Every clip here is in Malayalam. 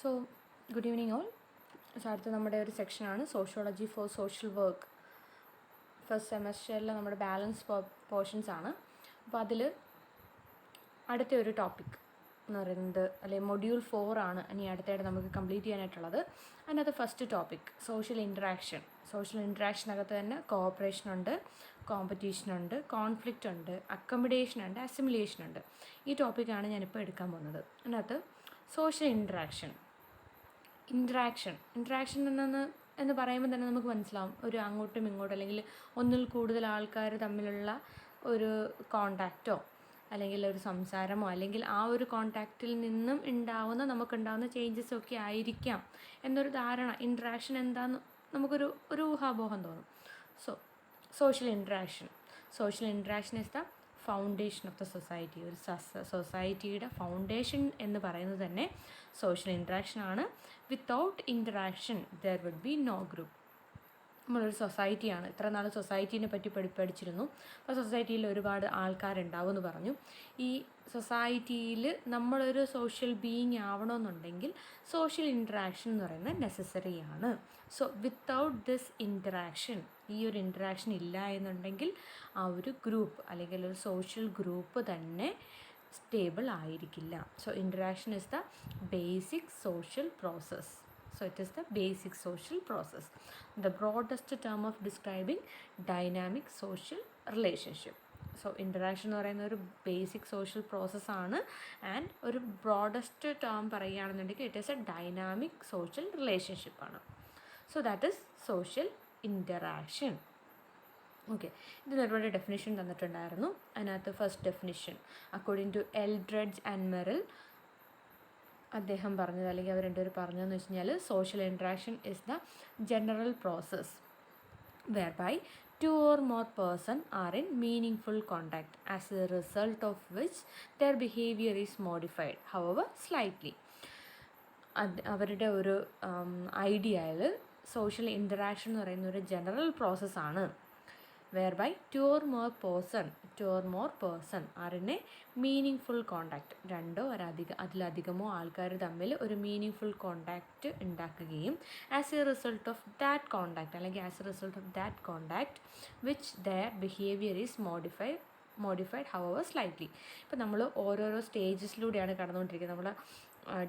So good evening all. So അടുത്ത നമ്മുടെ ഒരു സെക്ഷനാണ് sociology for social work. First സെമസ്റ്ററിൽ നമ്മുടെ ബാലൻസ് പോർഷൻസ് ആണ്. അപ്പോൾ അതിൽ അടുത്ത ഒരു ടോപ്പിക് എന്ന് പറയുന്നത് അല്ലെങ്കിൽ മൊഡ്യൂൾ 4 ആണ് ഇനി അടുത്തായിട്ട് നമുക്ക് കംപ്ലീറ്റ് ചെയ്യാനായിട്ടുള്ളത്. അതിനകത്ത് first topic social interaction. Social ഇൻട്രാക്ഷനകത്ത് തന്നെ കോഓപ്പറേഷൻ ഉണ്ട്, കോമ്പറ്റീഷൻ ഉണ്ട്, കോൺഫ്ലിക്റ്റ് ഉണ്ട്, അക്കമഡേഷൻ ഉണ്ട്, അസിമിലേഷൻ ഉണ്ട്. ഈ ടോപ്പിക്കാണ് ഞാനിപ്പോൾ എടുക്കാൻ പോകുന്നത്. അതിനകത്ത് സോഷ്യൽ ഇൻട്രാക്ഷൻ എന്ന് പറയുമ്പോൾ തന്നെ നമുക്ക് മനസ്സിലാവും, ഒരു അങ്ങോട്ടും ഇങ്ങോട്ടും അല്ലെങ്കിൽ ഒന്നിൽ കൂടുതൽ ആൾക്കാർ തമ്മിലുള്ള ഒരു കോണ്ടാക്റ്റോ അല്ലെങ്കിൽ ഒരു സംസാരമോ അല്ലെങ്കിൽ ആ ഒരു കോണ്ടാക്റ്റിൽ നിന്നും നമുക്കുണ്ടാവുന്ന ചേഞ്ചസോ ഒക്കെ ആയിരിക്കാം എന്നൊരു ധാരണ. ഇൻട്രാക്ഷൻ എന്താണെന്ന് നമുക്കൊരു ഊഹാപോഹം തോന്നും. Social interaction is the foundation of the society. ഒരു സൊസൈറ്റിയുടെ ഫൗണ്ടേഷൻ എന്ന് പറയുന്നത് തന്നെ സോഷ്യൽ ഇൻട്രാക്ഷൻ ആണ്. Without interaction there would be no group. നമ്മളൊരു സൊസൈറ്റിയാണ്. ഇത്ര നാൾ സൊസൈറ്റീനെ പറ്റി പഠിച്ചിരുന്നു. അപ്പോൾ സൊസൈറ്റിയിൽ ഒരുപാട് ആൾക്കാരുണ്ടാവും എന്ന് പറഞ്ഞു. ഈ സൊസൈറ്റിയിൽ നമ്മളൊരു സോഷ്യൽ ബീയിങ് ആവണമെന്നുണ്ടെങ്കിൽ സോഷ്യൽ ഇൻട്രാക്ഷൻ എന്ന് പറയുന്നത് നെസസറി ആണ്. സോ വിത്തൗട്ട് ദിസ് ഇൻട്രാക്ഷൻ, ഈ ഒരു ഇൻട്രാക്ഷൻ ഇല്ല എന്നുണ്ടെങ്കിൽ ആ ഒരു ഗ്രൂപ്പ് അല്ലെങ്കിൽ ഒരു സോഷ്യൽ ഗ്രൂപ്പ് തന്നെ സ്റ്റേബിൾ ആയിരിക്കില്ല. So interaction is the basic social process. So it is the basic social process, the broadest term of describing dynamic social relationship. So interaction എന്ന് പറയുന്ന ഒരു ബേസിക് സോഷ്യൽ പ്രോസസ്സാണ്. ആൻഡ് ഒരു ബ്രോഡസ്റ്റ് ടേം പറയുകയാണെന്നുണ്ടെങ്കിൽ it is a dynamic social റിലേഷൻഷിപ്പാണ്. So that is social interaction. Okay, ഇതിന് ഒരുപാട് ഡെഫിനിഷൻ തന്നിട്ടുണ്ടായിരുന്നു. അതിനകത്ത് first definition according to Eldredge and Merrill അദ്ദേഹം പറഞ്ഞത്, അല്ലെങ്കിൽ അവർ രണ്ടുപേരും പറഞ്ഞതെന്ന് വെച്ച് കഴിഞ്ഞാൽ social interaction is the general process where by 2 or more person are in meaningful contact as a result of which their behavior is modified, however slightly. അവരുടെ ഒരു ഐഡിയയിൽ സോഷ്യൽ ഇൻട്രാക്ഷൻ എന്ന് പറയുന്ന ഒരു ജനറൽ പ്രോസസ്സാണ്. whereby 2 or more person are in a meaningful contact. രണ്ടോ അതിലധികമോ ആൾക്കാർ തമ്മിൽ ഒരു മീനിങ് കോണ്ടാക്റ്റ് ഉണ്ടാക്കുകയും as a result of that contact അല്ലെങ്കിൽ as a result of that contact which their behaviour is modified however slightly. ഇപ്പം നമ്മൾ ഓരോരോ സ്റ്റേജസിലൂടെയാണ് കടന്നുകൊണ്ടിരിക്കുന്നത്. നമ്മൾ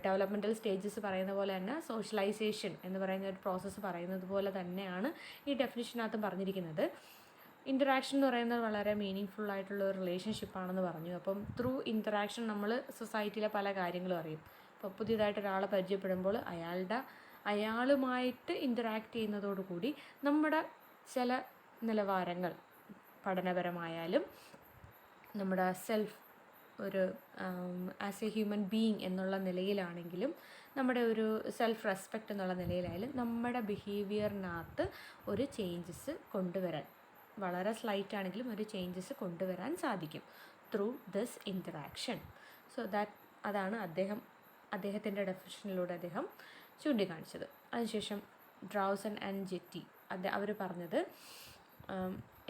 ഡെവലപ്മെൻറ്റൽ സ്റ്റേജസ് പറയുന്ന പോലെ തന്നെ സോഷ്യലൈസേഷൻ എന്ന് പറയുന്ന ഒരു പ്രോസസ്സ് പറയുന്നത് പോലെ തന്നെയാണ് ഈ ഡെഫിനിഷനകത്തും പറഞ്ഞിരിക്കുന്നത്. ഇൻറ്ററാക്ഷൻ എന്ന് പറയുന്നത് വളരെ മീനിങ് ആയിട്ടുള്ള ഒരു റിലേഷൻഷിപ്പാണെന്ന് പറഞ്ഞു. അപ്പം ത്രൂ ഇൻറ്ററാക്ഷൻ നമ്മൾ സൊസൈറ്റിയിലെ പല കാര്യങ്ങളും അറിയും. അപ്പോൾ പുതിയതായിട്ട് ഒരാളെ പരിചയപ്പെടുമ്പോൾ അയാളുമായിട്ട് ഇൻറ്ററാക്ട് ചെയ്യുന്നതോടുകൂടി നമ്മുടെ ചില നിലവാരങ്ങൾ, പഠനപരമായാലും നമ്മുടെ സെൽഫ് ഒരു ആസ് എ ഹ്യൂമൻ ബീയിങ് എന്നുള്ള നിലയിലാണെങ്കിലും നമ്മുടെ ഒരു സെൽഫ് റെസ്പെക്റ്റ് എന്നുള്ള നിലയിലായാലും നമ്മുടെ ബിഹേവിയറിനകത്ത് ഒരു ചേഞ്ചസ് കൊണ്ടുവരാൻ, വളരെ സ്ലൈറ്റ് ആണെങ്കിലും ഒരു ചേഞ്ചസ് കൊണ്ടുവരാൻ സാധിക്കും ത്രൂ ദിസ് ഇൻറ്ററാക്ഷൻ. സോ അതാണ് അദ്ദേഹത്തിൻ്റെ ഡെഫിനിഷനിലൂടെ അദ്ദേഹം ചൂണ്ടിക്കാണിച്ചത്. അതിനുശേഷം ഡ്രൗസൺ ആൻഡ് ജെറ്റി അവർ പറഞ്ഞത്,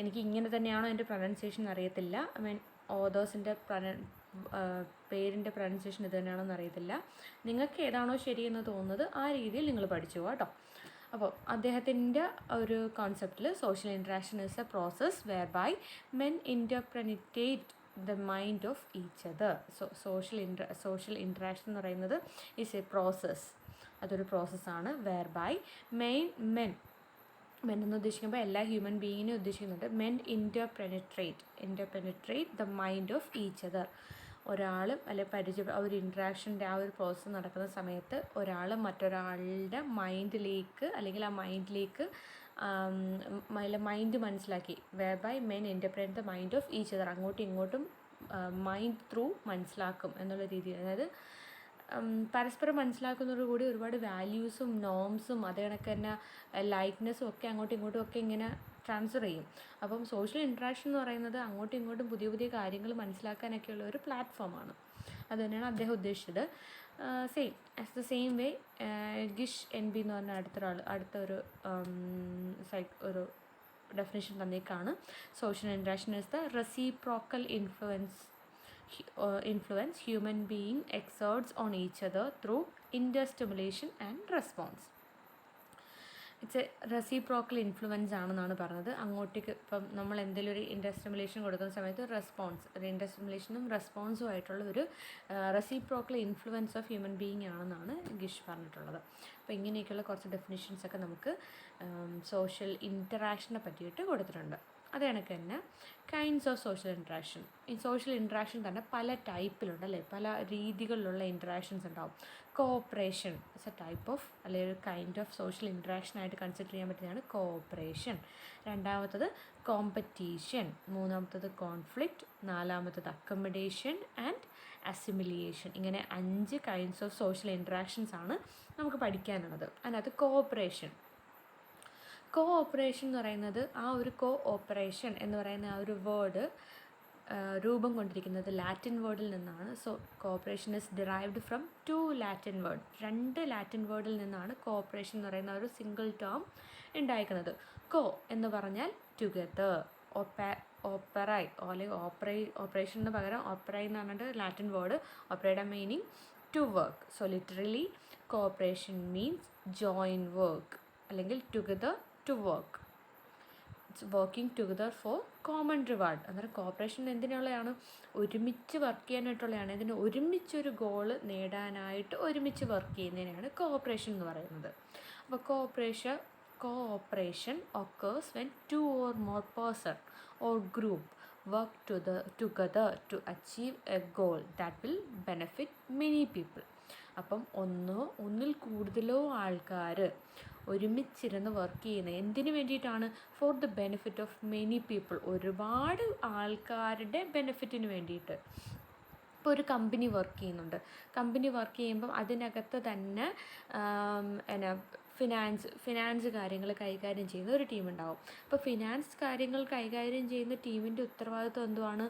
എനിക്ക് ഇങ്ങനെ തന്നെയാണോ എൻ്റെ പ്രൊനൗൺസിയേഷൻ അറിയത്തില്ല, ഓതേഴ്സിൻ്റെ പേരിൻ്റെ പ്രൊനൗൺസിയേഷൻ ഇത് തന്നെയാണോ അറിയത്തില്ല, നിങ്ങൾക്ക് ഏതാണോ ശരിയെന്ന് തോന്നുന്നത് ആ രീതിയിൽ നിങ്ങൾ പഠിച്ചു കേട്ടോ. അപ്പോൾ അദ്ദേഹത്തിൻ്റെ ഒരു കോൺസെപ്റ്റിൽ social interaction is a process where by men interpenetrate the mind of each other. Social interaction എന്ന് പറയുന്നത് ഈസ് എ പ്രോസസ്, അതൊരു പ്രോസസ്സാണ്. വെയർ ബൈ മെൻ എന്ന് ഉദ്ദേശിക്കുമ്പോൾ എല്ലാ ഹ്യൂമൻ ബീയിങ്ങിനെ ഉദ്ദേശിക്കുന്നുണ്ട്. Men interpenetrate the mind of each other. ഒരാൾ അല്ലെങ്കിൽ ഒരു ഇൻട്രാക്ഷൻ്റെ ആ ഒരു പ്രോസസ്സ് നടക്കുന്ന സമയത്ത് ഒരാൾ മറ്റൊരാളുടെ മൈൻഡിലേക്ക് അല്ലെങ്കിൽ ആ മൈൻഡിലേക്ക് മൈൻഡ് മനസ്സിലാക്കി, where by men interpret the mind of each other, അങ്ങോട്ടും ഇങ്ങോട്ടും മൈൻഡ് ത്രൂ മനസ്സിലാക്കും എന്നുള്ള രീതിയിൽ. അതായത് പരസ്പരം മനസ്സിലാക്കുന്നതോടുകൂടി ഒരുപാട് വാല്യൂസും നോംസും അതേ കണക്ക് തന്നെ ലൈക്നെസ്സും ഒക്കെ അങ്ങോട്ടും ഇങ്ങോട്ടും ഒക്കെ ഇങ്ങനെ ട്രാൻസ്ഫർ ചെയ്യും. അപ്പം സോഷ്യൽ ഇൻട്രാക്ഷൻ എന്ന് പറയുന്നത് അങ്ങോട്ടും ഇങ്ങോട്ടും പുതിയ പുതിയ കാര്യങ്ങൾ മനസ്സിലാക്കാനൊക്കെയുള്ള ഒരു പ്ലാറ്റ്ഫോമാണ്. അത് തന്നെയാണ് അദ്ദേഹം ഉദ്ദേശിച്ചത്. As the same way Gish N B എന്ന് പറഞ്ഞ അടുത്തൊരു ഒരു ഡെഫിനേഷൻ തന്നേക്കാണ്. Social interaction is the reciprocal influence influence human being exerts on each other through interstimulation and response. It's A reciprocal influence ആണെന്നാണ് പറഞ്ഞത്. അങ്ങോട്ടേക്ക് ഇപ്പം നമ്മൾ എന്തെങ്കിലും ഒരു ഇൻറ്റർസ്റ്റിമുലേഷൻ കൊടുക്കുന്ന സമയത്ത് റെസ്പോൺസ്, ഒരു ഇൻറ്റർസ്റ്റിമുലേഷനും റെസ്പോൺസും ആയിട്ടുള്ള ഒരു reciprocal influence of human being ആണെന്നാണ് ഗിഷ് പറഞ്ഞിട്ടുള്ളത്. അപ്പോൾ ഇങ്ങനെയൊക്കെയുള്ള കുറച്ച് ഡെഫിനിഷൻസൊക്കെ നമുക്ക് സോഷ്യൽ ഇൻറ്ററാക്ഷനെ പറ്റിയിട്ട് കൊടുത്തിട്ടുണ്ട്. അത് കണക്ക് തന്നെ കൈൻഡ്സ് ഓഫ് സോഷ്യൽ ഇൻട്രാക്ഷൻ. ഈ സോഷ്യൽ ഇൻട്രാക്ഷൻ തന്നെ പല ടൈപ്പിലുണ്ട് അല്ലേ, പല രീതികളിലുള്ള ഇൻട്രാക്ഷൻസ് ഉണ്ടാവും. Cooperation it's A type of അല്ലെങ്കിൽ ഒരു കൈൻഡ് ഓഫ് സോഷ്യൽ ഇൻട്രാക്ഷൻ ആയിട്ട് കൺസിഡർ ചെയ്യാൻ പറ്റുന്നതാണ് കോഓപ്പറേഷൻ. രണ്ടാമത്തത് കോമ്പറ്റീഷൻ, മൂന്നാമത്തത് കോൺഫ്ലിക്റ്റ്, നാലാമത്തത് അക്കമഡേഷൻ ആൻഡ് അസിമിലിയേഷൻ. ഇങ്ങനെ 5 കൈൻഡ്സ് ഓഫ് സോഷ്യൽ ഇൻട്രാക്ഷൻസ് ആണ് നമുക്ക് പഠിക്കാനുള്ളത്. അതിനകത്ത് കോഓപ്പറേഷൻ എന്ന് പറയുന്നത്, ആ ഒരു കോഓപ്പറേഷൻ എന്ന് പറയുന്ന ആ ഒരു വേർഡ് രൂപം കൊണ്ടിരിക്കുന്നത് ലാറ്റിൻ വേർഡിൽ നിന്നാണ്. So cooperation is derived from 2 Latin word. 2 Latin വേർഡിൽ നിന്നാണ് കോഓപ്പറേഷൻ എന്ന് പറയുന്ന ഒരു സിംഗിൾ ടേം ഉണ്ടായിരിക്കുന്നത്. കോ എന്ന് പറഞ്ഞാൽ ടുഗദർ, ഓപ്പറൈ അല്ലെങ്കിൽ ഓപ്പറേഷൻ എന്ന് പകരം ഓപ്പറൈ എന്ന് പറഞ്ഞിട്ട് ലാറ്റിൻ വേർഡ്. ഓപ്പറയുടെ meaning to work. So literally cooperation means join work അല്ലെങ്കിൽ together to work. It's working together for common reward. അന്നേരം കോഓപ്പറേഷൻ എന്തിനുള്ളതാണ്? ഒരുമിച്ച് വർക്ക് ചെയ്യാനായിട്ടുള്ളതാണ്. ഇതിന് ഒരുമിച്ചൊരു ഗോള് നേടാനായിട്ട് ഒരുമിച്ച് വർക്ക് ചെയ്യുന്നതിനാണ് കോഓപ്പറേഷൻ എന്ന് പറയുന്നത്. അപ്പോൾ cooperation occurs when 2 or more person or group work together to achieve a goal that will benefit many people. അപ്പം ഒന്നിൽ കൂടുതലോ ആൾക്കാർ ഒരുമിച്ചിരുന്ന് വർക്ക് ചെയ്യുന്നത് എന്തിനു വേണ്ടിയിട്ടാണ്? For the benefit of many people, ഒരുപാട് ആൾക്കാരുടെ ബെനിഫിറ്റിന് വേണ്ടിയിട്ട്. ഇപ്പോൾ ഒരു കമ്പനി വർക്ക് ചെയ്യുന്നുണ്ട്. കമ്പനി വർക്ക് ചെയ്യുമ്പം അതിനകത്ത് തന്നെ ഫിനാൻസ് കാര്യങ്ങൾ കൈകാര്യം ചെയ്യുന്ന ഒരു ടീം ഉണ്ടാവും. അപ്പോൾ ഫിനാൻസ് കാര്യങ്ങൾ കൈകാര്യം ചെയ്യുന്ന ടീമിൻ്റെ ഉത്തരവാദിത്വം എന്തുവാണ്?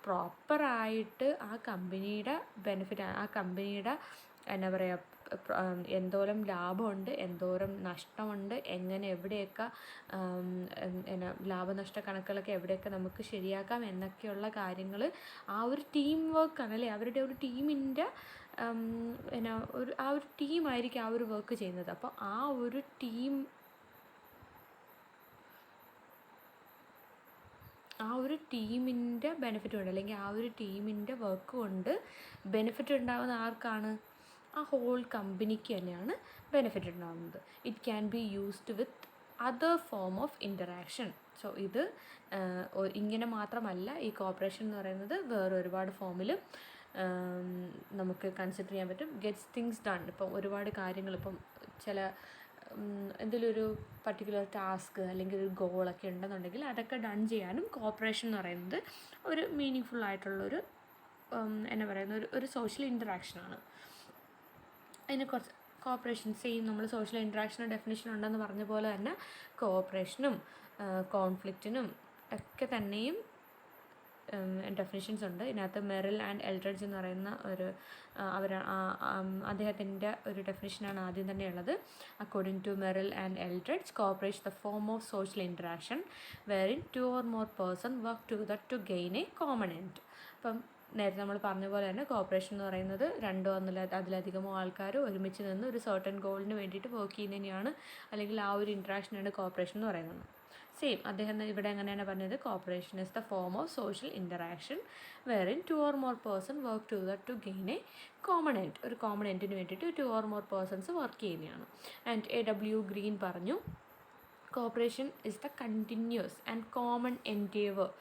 പ്രോപ്പറായിട്ട് ആ കമ്പനിയുടെ ബെനിഫിറ്റ്, ആ കമ്പനിയുടെ എന്താ പറയുക, എന്തോരം ലാഭമുണ്ട്, എന്തോരം നഷ്ടമുണ്ട്, എങ്ങനെ എവിടെയൊക്കെ ലാഭനഷ്ട കണക്കുകളൊക്കെ എവിടെയൊക്കെ നമുക്ക് ശരിയാക്കാം എന്നൊക്കെയുള്ള കാര്യങ്ങൾ ആ ഒരു ടീം വർക്കാണ് അല്ലേ, അവരുടെ ഒരു ടീമിൻ്റെ ആ ഒരു ടീമായിരിക്കും ആ ഒരു വർക്ക് ചെയ്യുന്നത്. അപ്പോൾ ആ ഒരു ടീമിൻ്റെ ബെനിഫിറ്റ് കൊണ്ട് അല്ലെങ്കിൽ ആ ഒരു ടീമിൻ്റെ വർക്ക് കൊണ്ട് ബെനിഫിറ്റ് ഉണ്ടാകുന്ന ആർക്കാണ്? ആ ഹോൾ കമ്പനിക്ക് തന്നെയാണ് ബെനിഫിറ്റ് ഉണ്ടാകുന്നത്. It can be used with other form of interaction. So ഇത് ഇങ്ങനെ മാത്രമല്ല, ഈ കോഓപ്പറേഷൻ എന്ന് പറയുന്നത് വേറെ ഒരുപാട് ഫോമിൽ നമുക്ക് കൺസിഡർ ചെയ്യാൻ പറ്റും. Gets things done. ഇപ്പം ഒരുപാട് കാര്യങ്ങൾ, ഇപ്പം ചില എന്തെങ്കിലും ഒരു പർട്ടിക്കുലർ ടാസ്ക് അല്ലെങ്കിൽ ഒരു ഗോളൊക്കെ ഉണ്ടെന്നുണ്ടെങ്കിൽ അതൊക്കെ ഡൺ ചെയ്യാനും കോഓപ്പറേഷൻ എന്ന് പറയുന്നത് ഒരു മീനിങ് ഫുൾ ആയിട്ടുള്ളൊരു എന്നാ പറയുന്ന ഒരു സോഷ്യൽ ഇൻറ്ററാക്ഷനാണ്. അതിന് കുറച്ച് കോഓപ്പറേഷൻ സെയിം നമ്മൾ സോഷ്യൽ ഇൻട്രാക്ഷന് ഡെഫിനിഷൻ ഉണ്ടെന്ന് പറഞ്ഞ പോലെ തന്നെ കോഓപ്പറേഷനും കോൺഫ്ലിക്റ്റിനും ഒക്കെ തന്നെയും ഡെഫിനിഷൻസ് ഉണ്ട്. ഇതിനകത്ത് മെറിൽ ആൻഡ് എൽഡ്രിഡ്ജ് എന്ന് പറയുന്ന ഒരു അദ്ദേഹത്തിൻ്റെ ഒരു ഡെഫിനിഷനാണ് ആദ്യം തന്നെ ഉള്ളത്. According to Merrill and Eldridge, cooperation the form of social interaction wherein 2 or more person work together to gain a common end. അപ്പം നേരത്തെ നമ്മൾ പറഞ്ഞ പോലെ തന്നെ കോഓപ്പറേഷൻ എന്ന് പറയുന്നത് 2 അതിലധികമോ ആൾക്കാർ ഒരുമിച്ച് നിന്ന് ഒരു സർട്ടൻ ഗോളിന് വേണ്ടിയിട്ട് വർക്ക് ചെയ്യുന്നതിനെയാണ് അല്ലെങ്കിൽ ആ ഒരു ഇൻട്രാക്ഷനാണ് കോഓപ്പറേഷൻ എന്ന് പറയുന്നത്. സെയിം അദ്ദേഹം ഇവിടെ എങ്ങനെയാണ് പറഞ്ഞത്? Cooperation is the form of social interaction wherein 2 or more person work together to gain a common end. ഒരു കോമൺ എൻഡിന് വേണ്ടിയിട്ട് 2 or more persons വർക്ക് ചെയ്യുന്നതാണ്. And A.W. ഗ്രീൻ പറഞ്ഞു, cooperation is the continuous and common endeavour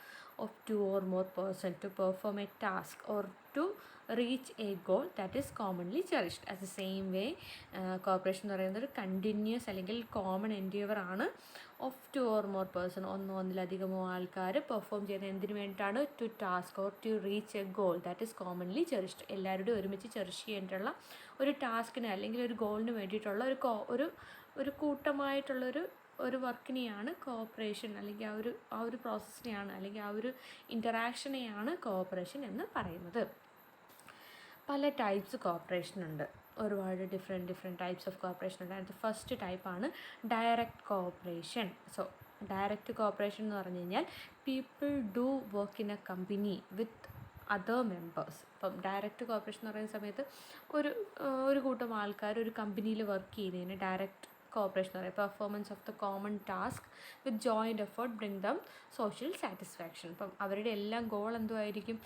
of 2 or more person to perform a task or to reach a goal that is commonly cherished. As the same way, cooperation എന്ന് പറയുന്നത് ഒരു കണ്ടിന്യൂസ് അല്ലെങ്കിൽ കോമൺ എൻഡേവർ ആണ് ഓഫ് 2 or more person, ഒന്നിലധികമോ ആൾക്കാർ പെർഫോം ചെയ്യുന്ന എന്തിനു വേണ്ടിയിട്ടാണ്? To task or to reach a goal that is commonly cherished. എല്ലാവരുടെയും ഒരുമിച്ച് ചെറിഷ് ചെയ്യേണ്ടിട്ടുള്ള ഒരു ടാസ്കിന് അല്ലെങ്കിൽ ഒരു ഗോളിന് വേണ്ടിയിട്ടുള്ള ഒരു കൂട്ടമായിട്ടുള്ളൊരു വർക്കിനെയാണ് കോഓപ്പറേഷൻ അല്ലെങ്കിൽ ആ ഒരു പ്രോസസ്സിനെയാണ് അല്ലെങ്കിൽ ആ ഒരു ഇൻറ്ററാക്ഷനെയാണ് കോഓപ്പറേഷൻ എന്ന് പറയുന്നത്. പല ടൈപ്സ് കോഓപ്പറേഷൻ ഉണ്ട്, ഒരുപാട് ഡിഫറെൻറ്റ് ടൈപ്സ് ഓഫ് കോഓപ്പറേഷൻ ഉണ്ട്. അതിൻ്റെ ഫസ്റ്റ് ടൈപ്പാണ് direct cooperation. So direct cooperation എന്ന് പറഞ്ഞു കഴിഞ്ഞാൽ people do work in A company with other members. ഇപ്പം ഡയറക്റ്റ് കോർപ്പറേഷൻ എന്ന് പറയുന്ന സമയത്ത് ഒരു കൂട്ടം ആൾക്കാർ ഒരു കമ്പനിയിൽ വർക്ക് ചെയ്യുന്നതിന് ഡയറക്റ്റ് കോർപ്പറേഷൻ എന്ന് പറയും. Performance of the common task with joint effort bring them social satisfaction. ഇപ്പം അവരുടെ എല്ലാം ഗോൾ എന്തുമായിരിക്കും,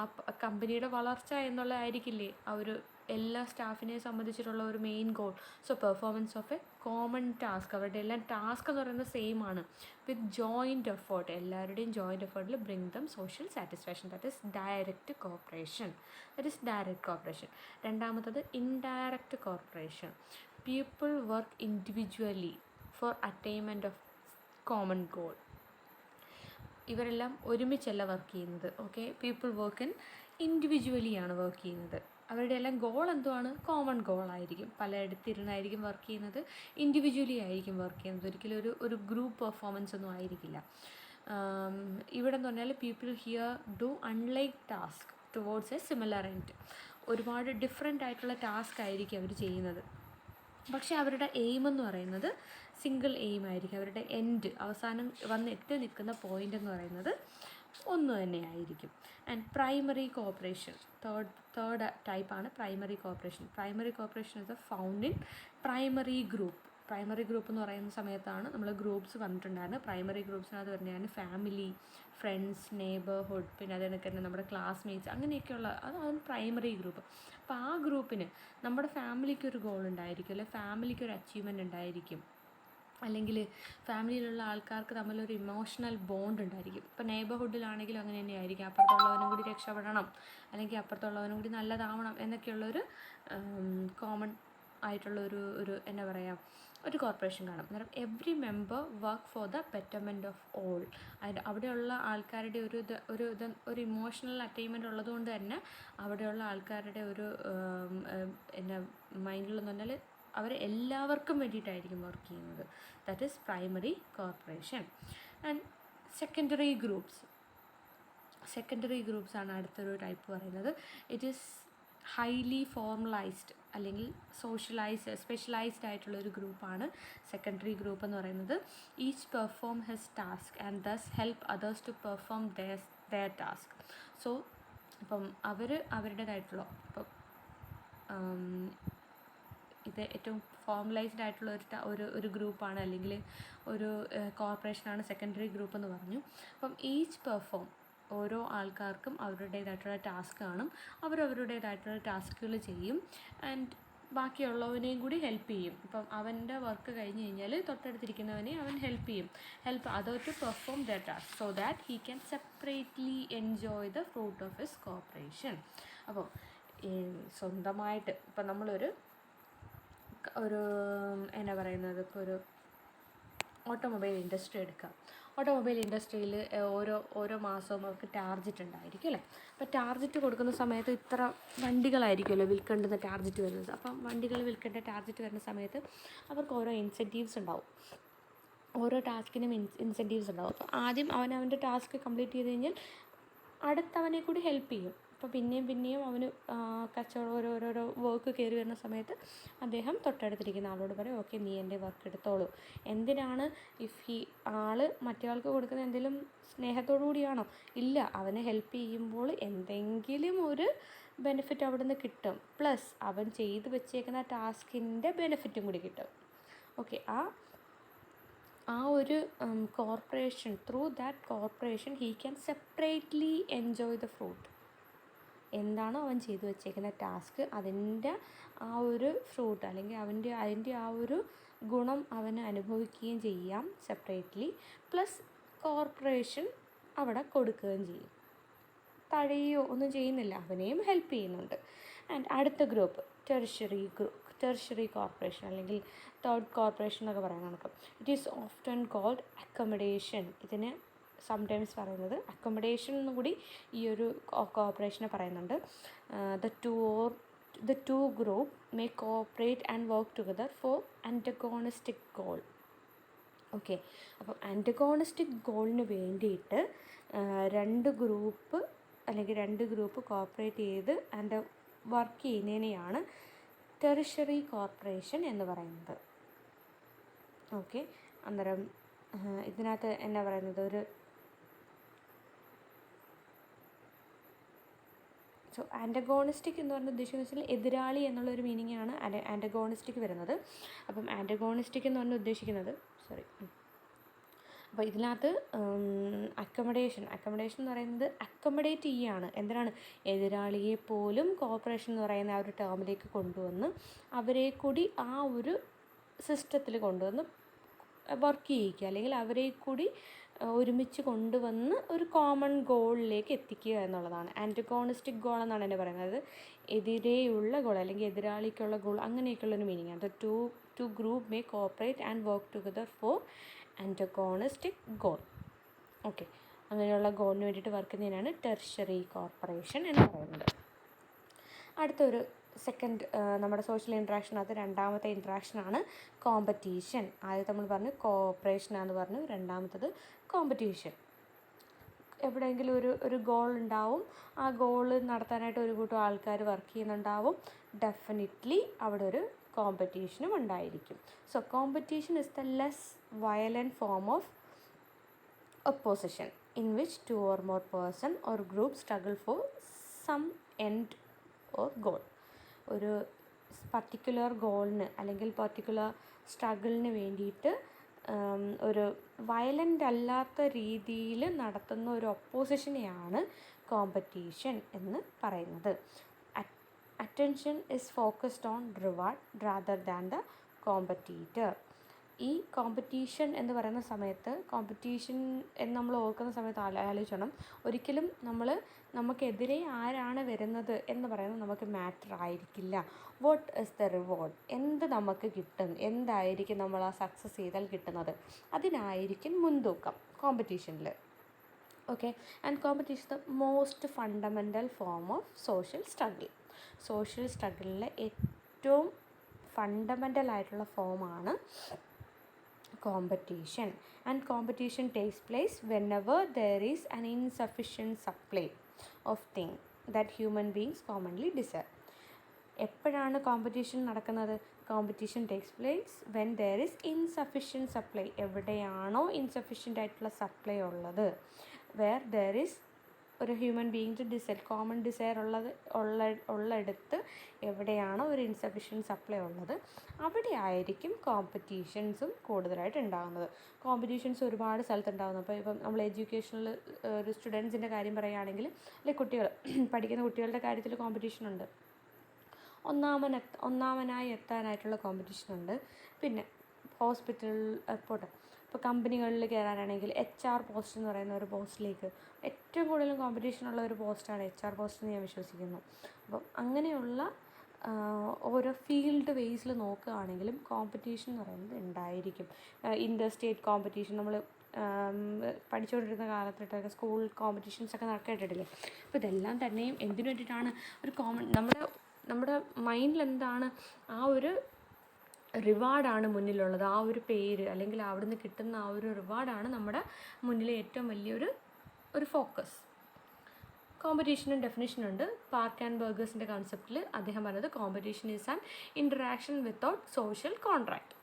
ആ കമ്പനിയുടെ വളർച്ച എന്നുള്ളതായിരിക്കില്ലേ ആ ഒരു എല്ലാ സ്റ്റാഫിനെ സംബന്ധിച്ചിട്ടുള്ള ഒരു main goal. So performance of a common task, അവരുടെ എല്ലാം ടാസ്ക് എന്ന് പറയുന്നത് സെയിം ആണ്. വിത്ത് ജോയിൻറ്റ് എഫേർട്ട്, എല്ലാവരുടെയും ജോയിൻറ്റ് എഫേർട്ടിൽ bring them social satisfaction. That is direct corporation. രണ്ടാമത്തത് indirect corporation. People work individually for attainment of common goal. ഇവരെല്ലാം ഒരുമിച്ചല്ല വർക്ക് ചെയ്യുന്നത്. ഓക്കെ, പീപ്പിൾ വർക്ക് ഇൻഡിവിജ്വലിയാണ് വർക്ക് ചെയ്യുന്നത്. അവരുടെ എല്ലാം ഗോൾ എന്തുവാണ്, കോമൺ ഗോളായിരിക്കും. പലയിടത്തിരുന്നായിരിക്കും വർക്ക് ചെയ്യുന്നത്, ഇൻഡിവിജ്വലി ആയിരിക്കും വർക്ക് ചെയ്യുന്നത്. ഒരിക്കലും ഒരു ഗ്രൂപ്പ് പെർഫോമൻസ് ഒന്നും ആയിരിക്കില്ല. ഇവിടെ എന്ന് പറഞ്ഞാൽ people here do unlike task towards A similar end. ഒരുപാട് ഡിഫറെൻ്റ് ആയിട്ടുള്ള ടാസ്ക് ആയിരിക്കും അവർ ചെയ്യുന്നത്. പക്ഷേ അവരുടെ എയിം എന്ന് പറയുന്നത് സിംഗിൾ എയിം ആയിരിക്കും. അവരുടെ എൻഡ്, അവസാനം വന്ന് എത്തി നിൽക്കുന്ന പോയിൻ്റ് എന്ന് പറയുന്നത് ഒന്ന് തന്നെയായിരിക്കും. ആൻഡ് പ്രൈമറി കോർപ്പറേഷൻ, തേർഡ് ടൈപ്പാണ് primary corporation. Primary corporation is found in primary group. Primary group എന്ന് പറയുന്ന സമയത്താണ് നമ്മൾ ഗ്രൂപ്പ്സ് വന്നിട്ടുണ്ടായിരുന്നത്. പ്രൈമറി ഗ്രൂപ്പ്സിനകത്ത് പറഞ്ഞാൽ ഫാമിലി, ഫ്രണ്ട്സ്, നെയ്ബർഹുഡ്, പിന്നെ അതിനൊക്കെ തന്നെ നമ്മുടെ ക്ലാസ്മേറ്റ്സ്, അങ്ങനെയൊക്കെയുള്ള അതാണ് പ്രൈമറി ഗ്രൂപ്പ്. അപ്പോൾ ആ ഗ്രൂപ്പിന് നമ്മുടെ ഫാമിലിക്കൊരു ഗോൾ ഉണ്ടായിരിക്കും, അല്ലെങ്കിൽ ഫാമിലിക്കൊരു അച്ചീവ്മെൻ്റ് ഉണ്ടായിരിക്കും, അല്ലെങ്കിൽ ഫാമിലിയിലുള്ള ആൾക്കാർക്ക് തമ്മിലൊരു ഇമോഷണൽ ബോണ്ട് ഉണ്ടായിരിക്കും. ഇപ്പോൾ നെയ്ബർഹുഡിലാണെങ്കിലും അങ്ങനെ തന്നെയായിരിക്കും. അപ്പുറത്തുള്ളവനും കൂടി രക്ഷപ്പെടണം, അല്ലെങ്കിൽ അപ്പുറത്തുള്ളവനും കൂടി നല്ലതാവണം എന്നൊക്കെയുള്ളൊരു കോമൺ ആയിട്ടുള്ള ഒരു എന്താ പറയുക, ഒരു കോർപ്പറേഷൻ കാണും. അന്നേരം every member work for the betterment of all. അവിടെയുള്ള ആൾക്കാരുടെ ഒരു ഇമോഷണൽ അറ്റൈൻമെൻറ്റ് ഉള്ളതുകൊണ്ട് തന്നെ അവിടെയുള്ള ആൾക്കാരുടെ എന്നാ മൈൻഡിലെന്ന് പറഞ്ഞാൽ അവർ എല്ലാവർക്കും വേണ്ടിയിട്ടായിരിക്കും വർക്ക് ചെയ്യുന്നത്. That is primary corporation. And secondary groups ആണ് അടുത്തൊരു ടൈപ്പ് പറയുന്നത്. ഇറ്റ് ഈസ് ഹൈലി ഫോർമലൈസ്ഡ് അല്ലെങ്കിൽ സ്പെഷ്യലൈസ്ഡ് ആയിട്ടുള്ളൊരു ഗ്രൂപ്പാണ് സെക്കൻഡറി ഗ്രൂപ്പ് എന്ന് പറയുന്നത്. Each perform his task and thus help others to perform their task. So ഇപ്പം അവരുടേതായിട്ടുള്ള ഇപ്പം ഇത് ഏറ്റവും ഫോർമലൈസ്ഡ് ആയിട്ടുള്ള ഒരു ഗ്രൂപ്പാണ്, അല്ലെങ്കിൽ ഒരു കോർപ്പറേഷനാണ് സെക്കൻഡറി ഗ്രൂപ്പ് എന്ന് പറഞ്ഞു. അപ്പം ഈച്ച് പെർഫോം, ഓരോ ആൾക്കാർക്കും അവരുടേതായിട്ടുള്ള ടാസ്ക് കാണും. അവരവരുടേതായിട്ടുള്ള ടാസ്കുകൾ ചെയ്യും. ആൻഡ് ബാക്കിയുള്ളവനെയും കൂടി ഹെൽപ്പ് ചെയ്യും. ഇപ്പം അവൻ്റെ വർക്ക് കഴിഞ്ഞ് കഴിഞ്ഞാൽ തൊട്ടടുത്തിരിക്കുന്നവനെ അവൻ help other to perform the task so that he can separately enjoy the fruit of his corporation. അപ്പോൾ സ്വന്തമായിട്ട് ഇപ്പം നമ്മളൊരു എന്നാ പറയുന്നത്, ഇപ്പോൾ ഒരു ഓട്ടോമൊബൈൽ ഇൻഡസ്ട്രി എടുക്കാം. ഓട്ടോമൊബൈൽ ഇൻഡസ്ട്രിയിൽ ഓരോ മാസവും അവർക്ക് ടാർജറ്റ് ഉണ്ടായിരിക്കും അല്ലേ. അപ്പോൾ ടാർജറ്റ് കൊടുക്കുന്ന സമയത്ത് ഇത്ര വണ്ടികളായിരിക്കുമല്ലോ വിൽക്കേണ്ടുന്ന ടാർജറ്റ് വരുന്നത്. അപ്പം വണ്ടികൾ വിൽക്കേണ്ട ടാർജറ്റ് വരുന്ന സമയത്ത് അവർക്ക് ഓരോ ഇൻസെൻറ്റീവ്സ് ഉണ്ടാവും. ഓരോ ടാസ്കിനും ഇൻസെൻറ്റീവ്സ് ഉണ്ടാവും. അപ്പോൾ ആദ്യം അവൻ്റെ ടാസ്ക് കംപ്ലീറ്റ് ചെയ്ത് കഴിഞ്ഞാൽ അടുത്തവനെ കൂടി ഹെൽപ്പ് ചെയ്യും. അപ്പോൾ പിന്നെയും അവന് കച്ചവടം ഓരോരോ വർക്ക് കയറി വരുന്ന സമയത്ത് അദ്ദേഹം തൊട്ടടുത്തിരിക്കുന്ന ആളോട് പറയും, ഓക്കെ നീ എൻ്റെ വർക്ക് എടുത്തോളൂ. എന്തിനാണ് ആൾ മറ്റേയാൾക്ക് കൊടുക്കുന്ന എന്തെങ്കിലും സ്നേഹത്തോടു കൂടിയാണോ? ഇല്ല, അവനെ ഹെൽപ്പ് ചെയ്യുമ്പോൾ എന്തെങ്കിലും ഒരു ബെനിഫിറ്റ് അവിടെ നിന്ന് കിട്ടും. പ്ലസ് അവൻ ചെയ്ത് വെച്ചേക്കുന്ന ടാസ്കിൻ്റെ ബെനിഫിറ്റും കൂടി കിട്ടും. ഓക്കെ, ആ ഒരു corporation, through that corporation he can separately enjoy the fruit. എന്താണോ അവൻ ചെയ്തു വെച്ചേക്കുന്ന ടാസ്ക്, അതിൻ്റെ ആ ഒരു ഫ്രൂട്ട് അല്ലെങ്കിൽ അതിൻ്റെ ആ ഒരു ഗുണം അവന് അനുഭവിക്കുകയും ചെയ്യാം സെപ്പറേറ്റ്ലി. പ്ലസ് കോർപ്പറേഷൻ അവിടെ കൊടുക്കുകയും ചെയ്യും. തഴയോ ഒന്നും ചെയ്യുന്നില്ല, അവനെയും ഹെൽപ്പ് ചെയ്യുന്നുണ്ട്. ആൻഡ് അടുത്ത ഗ്രൂപ്പ് ടെർഷ്യറി കോർപ്പറേഷൻ അല്ലെങ്കിൽ തേർഡ് കോർപ്പറേഷൻ എന്നൊക്കെ പറയാൻ നമുക്ക്. It is often called accommodation. ഇതിന് സംടൈംസ് പറയുന്നത് അക്കോമഡേഷൻ എന്നും കൂടി ഈ ഒരു കോർപ്പറേഷനെ പറയുന്നുണ്ട്. The two group may cooperate and work together for antagonistic goal. Okay, അപ്പം ആൻറ്റഗോണിസ്റ്റിക് ഗോളിന് വേണ്ടിയിട്ട് രണ്ട് ഗ്രൂപ്പ് കോഓപ്പറേറ്റ് ചെയ്ത് വർക്ക് ചെയ്യുന്നതിനെയാണ് ടെറിഷറി കോർപ്പറേഷൻ എന്ന് പറയുന്നത്. ഓക്കെ, അന്നേരം ഇതിനകത്ത് എന്നാ പറയുന്നത്, സോ ആൻറ്റഗോണിസ്റ്റിക് എന്ന് പറഞ്ഞ ഉദ്ദേശിക്കുന്നത് വെച്ചാൽ എതിരാളി എന്നുള്ളൊരു മീനിങ്ങാണ് ആൻറ്റഗോണിസ്റ്റിക് വരുന്നത്. അപ്പം ആൻറ്റഗോണിസ്റ്റിക് എന്ന് പറഞ്ഞ് ഉദ്ദേശിക്കുന്നത് അപ്പോൾ ഇതിനകത്ത് അക്കമഡേഷൻ എന്ന് പറയുന്നത് അക്കമഡേറ്റ് ചെയ്യുകയാണ്. എന്തിനാണ്? എതിരാളിയെ പോലും കോപ്പറേഷൻ എന്ന് പറയുന്ന ആ ഒരു ടേമിലേക്ക് കൊണ്ടുവന്ന് അവരെ കൂടി ആ ഒരു സിസ്റ്റത്തിൽ കൊണ്ടുവന്ന് വർക്ക് ചെയ്യിക്കുക, അല്ലെങ്കിൽ അവരെ കൂടി ഒരുമിച്ച് കൊണ്ടുവന്ന് ഒരു കോമൺ ഗോളിലേക്ക് എത്തിക്കുക എന്നുള്ളതാണ് ആൻറ്റഗോണിസ്റ്റിക് ഗോൾ എന്നാണ് എന്നെ പറയുന്നത്. എതിരെയുള്ള ഗോൾ അല്ലെങ്കിൽ എതിരാളിക്കുള്ള ഗോൾ, അങ്ങനെയൊക്കെയുള്ളൊരു മീനിങ്ങാണ്. Two group may cooperate and work together for antagonistic goal. Okay, അങ്ങനെയുള്ള ഗോളിന് വേണ്ടിയിട്ട് വർക്ക് ചെയ്യുന്നതിനാണ് ടെർഷ്യറി കോർപ്പറേഷൻ എന്ന് പറയുന്നത്. അടുത്തൊരു സെക്കൻഡ് നമ്മുടെ സോഷ്യൽ ഇൻട്രാക്ഷനകത്ത് രണ്ടാമത്തെ ഇൻട്രാക്ഷനാണ് കോമ്പറ്റീഷൻ. ആദ്യത്തെ നമ്മൾ പറഞ്ഞു കോഓപ്പറേഷനാന്ന് പറഞ്ഞു, രണ്ടാമത്തത് കോമ്പറ്റീഷൻ. എവിടെയെങ്കിലും ഒരു ഗോൾ ഉണ്ടാവും, ആ ഗോൾ നടത്താനായിട്ട് ഒരു കൂട്ടം ആൾക്കാർ വർക്ക് ചെയ്യുന്നുണ്ടാവും, ഡെഫിനറ്റ്ലി അവിടെ ഒരു കോമ്പറ്റീഷനും ഉണ്ടായിരിക്കും. So competition is the less violent form of opposition in which two or more person or group struggle for some end or goal. ഒരു പർട്ടിക്കുലർ ഗോളിന് അല്ലെങ്കിൽ പർട്ടിക്കുലർ സ്ട്രഗിളിന് വേണ്ടിയിട്ട് ഒരു വയലൻ്റ് അല്ലാത്ത രീതിയിൽ നടത്തുന്ന ഒരു ഒപ്പോസിഷനെയാണ് കോമ്പറ്റീഷൻ എന്ന് പറയുന്നത്. Attention is focused on reward rather than the competitor. ഈ കോമ്പറ്റീഷൻ എന്ന് പറയുന്ന സമയത്ത്, കോമ്പറ്റീഷൻ എന്ന് നമ്മൾ ഓർക്കുന്ന സമയത്ത് ആലോചിക്കണം, ഒരിക്കലും നമുക്കെതിരെ ആരാണ് വരുന്നത് എന്ന് പറയുന്നത് നമുക്ക് മാറ്റർ ആയിരിക്കില്ല. വാട്ട് ഇസ് ദ റിവാർഡ്, എന്ത് നമുക്ക് കിട്ടും, എന്തായിരിക്കും നമ്മൾ ആ സക്സസ് ചെയ്താൽ കിട്ടുന്നത്, അതിനായിരിക്കും മുൻതൂക്കം കോമ്പറ്റീഷനിൽ. Okay, and competition the most fundamental form of social struggle. Social സ്ട്രഗിളിലെ ഏറ്റവും ഫണ്ടമെൻ്റൽ ആയിട്ടുള്ള ഫോമാണ് competition, and competition takes place whenever there is an insufficient supply of things that human beings commonly desire. എപ്പോഴാണ് കോമ്പറ്റീഷൻ നടക്കുന്നത്? Competition takes place when there is insufficient supply. എവിടെയാണോ ഇൻസഫിഷ്യൻ്റ് ആയിട്ടുള്ള സപ്ലൈ ഉള്ളത്, വേർ ദെയർ ഈസ് ഒരു human beings desire, common desire ഉള്ളിടത്ത് എവിടെയാണോ ഒരു ഇൻസഫിഷ്യൻറ്റ് സപ്ലൈ ഉള്ളത്, അവിടെ ആയിരിക്കും കോമ്പറ്റീഷൻസും കൂടുതലായിട്ട് ഉണ്ടാകുന്നത്. കോമ്പറ്റീഷൻസ് ഒരുപാട് സ്ഥലത്തുണ്ടാകുന്നു. അപ്പോൾ ഇപ്പം നമ്മൾ എഡ്യൂക്കേഷനിൽ ഒരു സ്റ്റുഡൻസിൻ്റെ കാര്യം പറയുകയാണെങ്കിൽ, അല്ലെങ്കിൽ കുട്ടികൾ പഠിക്കുന്ന കുട്ടികളുടെ കാര്യത്തിൽ കോമ്പറ്റീഷനുണ്ട്. ഒന്നാമനായി എത്താനായിട്ടുള്ള കോമ്പറ്റീഷനുണ്ട്. പിന്നെ ഹോസ്പിറ്റൽ പോട്ടെ, ഇപ്പോൾ കമ്പനികളിൽ കയറാനാണെങ്കിൽ HR പോസ്റ്റ് എന്ന് പറയുന്ന ഒരു പോസ്റ്റിലേക്ക് ഏറ്റവും കൂടുതൽ കോമ്പറ്റീഷനുള്ള ഒരു പോസ്റ്റാണ് HR പോസ്റ്റ് എന്ന് ഞാൻ വിശ്വസിക്കുന്നു. അപ്പം അങ്ങനെയുള്ള ഓരോ ഫീൽഡ് ബേസിൽ നോക്കുകയാണെങ്കിലും കോമ്പറ്റീഷൻ എന്ന് പറയുന്നത് ഉണ്ടായിരിക്കും. ഇൻ്റർ സ്റ്റേറ്റ് കോമ്പറ്റീഷൻ നമ്മൾ പഠിച്ചുകൊണ്ടിരുന്ന കാലത്തൊക്കെ സ്കൂൾ കോമ്പറ്റീഷൻസൊക്കെ നടക്കേണ്ടിട്ടില്ലേ. അപ്പോൾ ഇതെല്ലാം തന്നെയും എന്തിനു വേണ്ടിയിട്ടാണ്? ഒരു നമ്മുടെ മൈൻഡിൽ എന്താണ്, ആ ഒരു റിവാർഡാണ് മുന്നിലുള്ളത്, ആ ഒരു പേര് അല്ലെങ്കിൽ അവിടുന്ന് കിട്ടുന്ന ആ ഒരു റിവാർഡാണ് നമ്മുടെ മുന്നിലെ ഏറ്റവും വലിയൊരു ഫോക്കസ്. കോമ്പറ്റീഷനും ഡെഫിനിഷനുണ്ട്. പാർക്ക് ആൻഡ് ബർഗേഴ്സിൻ്റെ കൺസെപ്റ്റിൽ അദ്ദേഹം പറഞ്ഞത് competition is an interaction without social contract.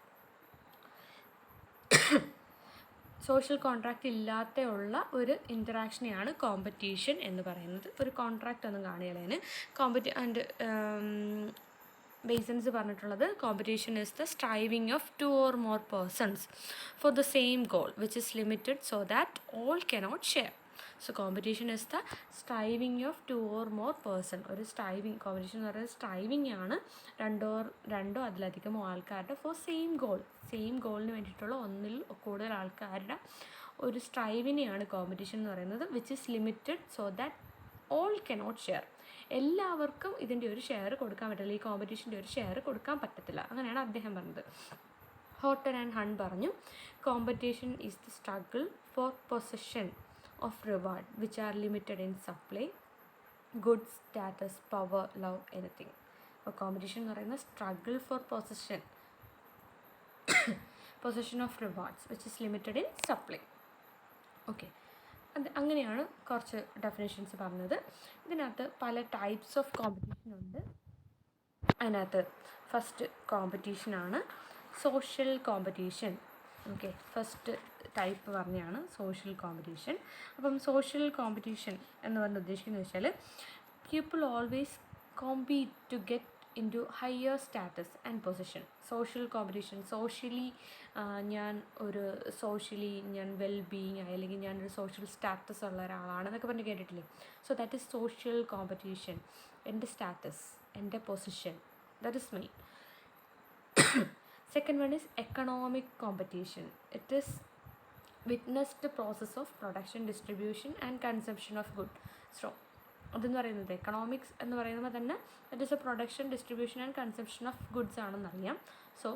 Social contract ഇല്ലാത്ത ഒരു ഇൻറ്ററാക്ഷനെയാണ് കോമ്പറ്റീഷൻ എന്ന് പറയുന്നത്. ഒരു കോൺട്രാക്റ്റ് ഒന്നും കാണുകയില്ല. ബേസൻസ് പറഞ്ഞിട്ടുള്ളത് competition is the striving of 2 or more persons for the same goal which is limited so that all cannot share. So competition is the striving of 2 or more person. ഒരു കോമ്പറ്റീഷൻ എന്ന് പറയുന്നത് സ്ട്രൈവിങ് ആണ്, രണ്ടോ അതിലധികമോ ആൾക്കാരുടെ ഫോർ സെയിം ഗോളിന് വേണ്ടിയിട്ടുള്ള ഒന്നിൽ കൂടുതൽ ആൾക്കാരുടെ ഒരു സ്ട്രൈവിനെയാണ് കോമ്പറ്റീഷൻ എന്ന് പറയുന്നത്. Which is limited so that all cannot share. എല്ലാവർക്കും ഇതിൻ്റെ ഒരു ഷെയർ കൊടുക്കാൻ പറ്റില്ല, ഈ കോമ്പറ്റീഷൻ്റെ ഒരു ഷെയർ കൊടുക്കാൻ പറ്റത്തില്ല. അങ്ങനെയാണ് അദ്ദേഹം പറഞ്ഞത്. ഹോട്ടൺ ആൻഡ് ഹൺ പറഞ്ഞു competition is the struggle for possession of reward which are limited in supply, goods, status, power, love, anything. അപ്പോൾ കോമ്പറ്റീഷൻ എന്ന് പറയുന്നത് struggle for possession of rewards which is limited in supply. Okay, അങ്ങനെയാണ് കുറച്ച് ഡെഫിനേഷൻസ് പറഞ്ഞത്. ഇതിനകത്ത് പല ടൈപ്സ് ഓഫ് കോമ്പറ്റീഷൻ ഉണ്ട്. അതിനകത്ത് ഫസ്റ്റ് കോമ്പറ്റീഷനാണ് social competition. Okay, first type പറഞ്ഞാണ് സോഷ്യൽ കോമ്പറ്റീഷൻ. അപ്പം സോഷ്യൽ കോമ്പറ്റീഷൻ എന്ന് പറഞ്ഞ് ഉദ്ദേശിക്കുന്നത് വെച്ചാൽ People always compete to get into higher status and position. Social competition, socially ഞാൻ ഒരു സോഷ്യലി ഞാൻ വെൽ ബീയിങ് അല്ലെങ്കിൽ ഞാനൊരു സോഷ്യൽ സ്റ്റാറ്റസ് ഉള്ള ഒരാളാണെന്നൊക്കെ പറഞ്ഞ് കേട്ടിട്ടില്ലേ? So that is social competition. എൻ്റെ സ്റ്റാറ്റസ്, എൻ്റെ position, that is my. Second one is economic competition. It is witnessed process of production, distribution and consumption of goods. So അതെന്ന് പറയുന്നത് എക്കണോമിക്സ് എന്ന് പറയുമ്പോൾ തന്നെ that is a production, distribution and consumption of goods ആണെന്നറിയാം. സോ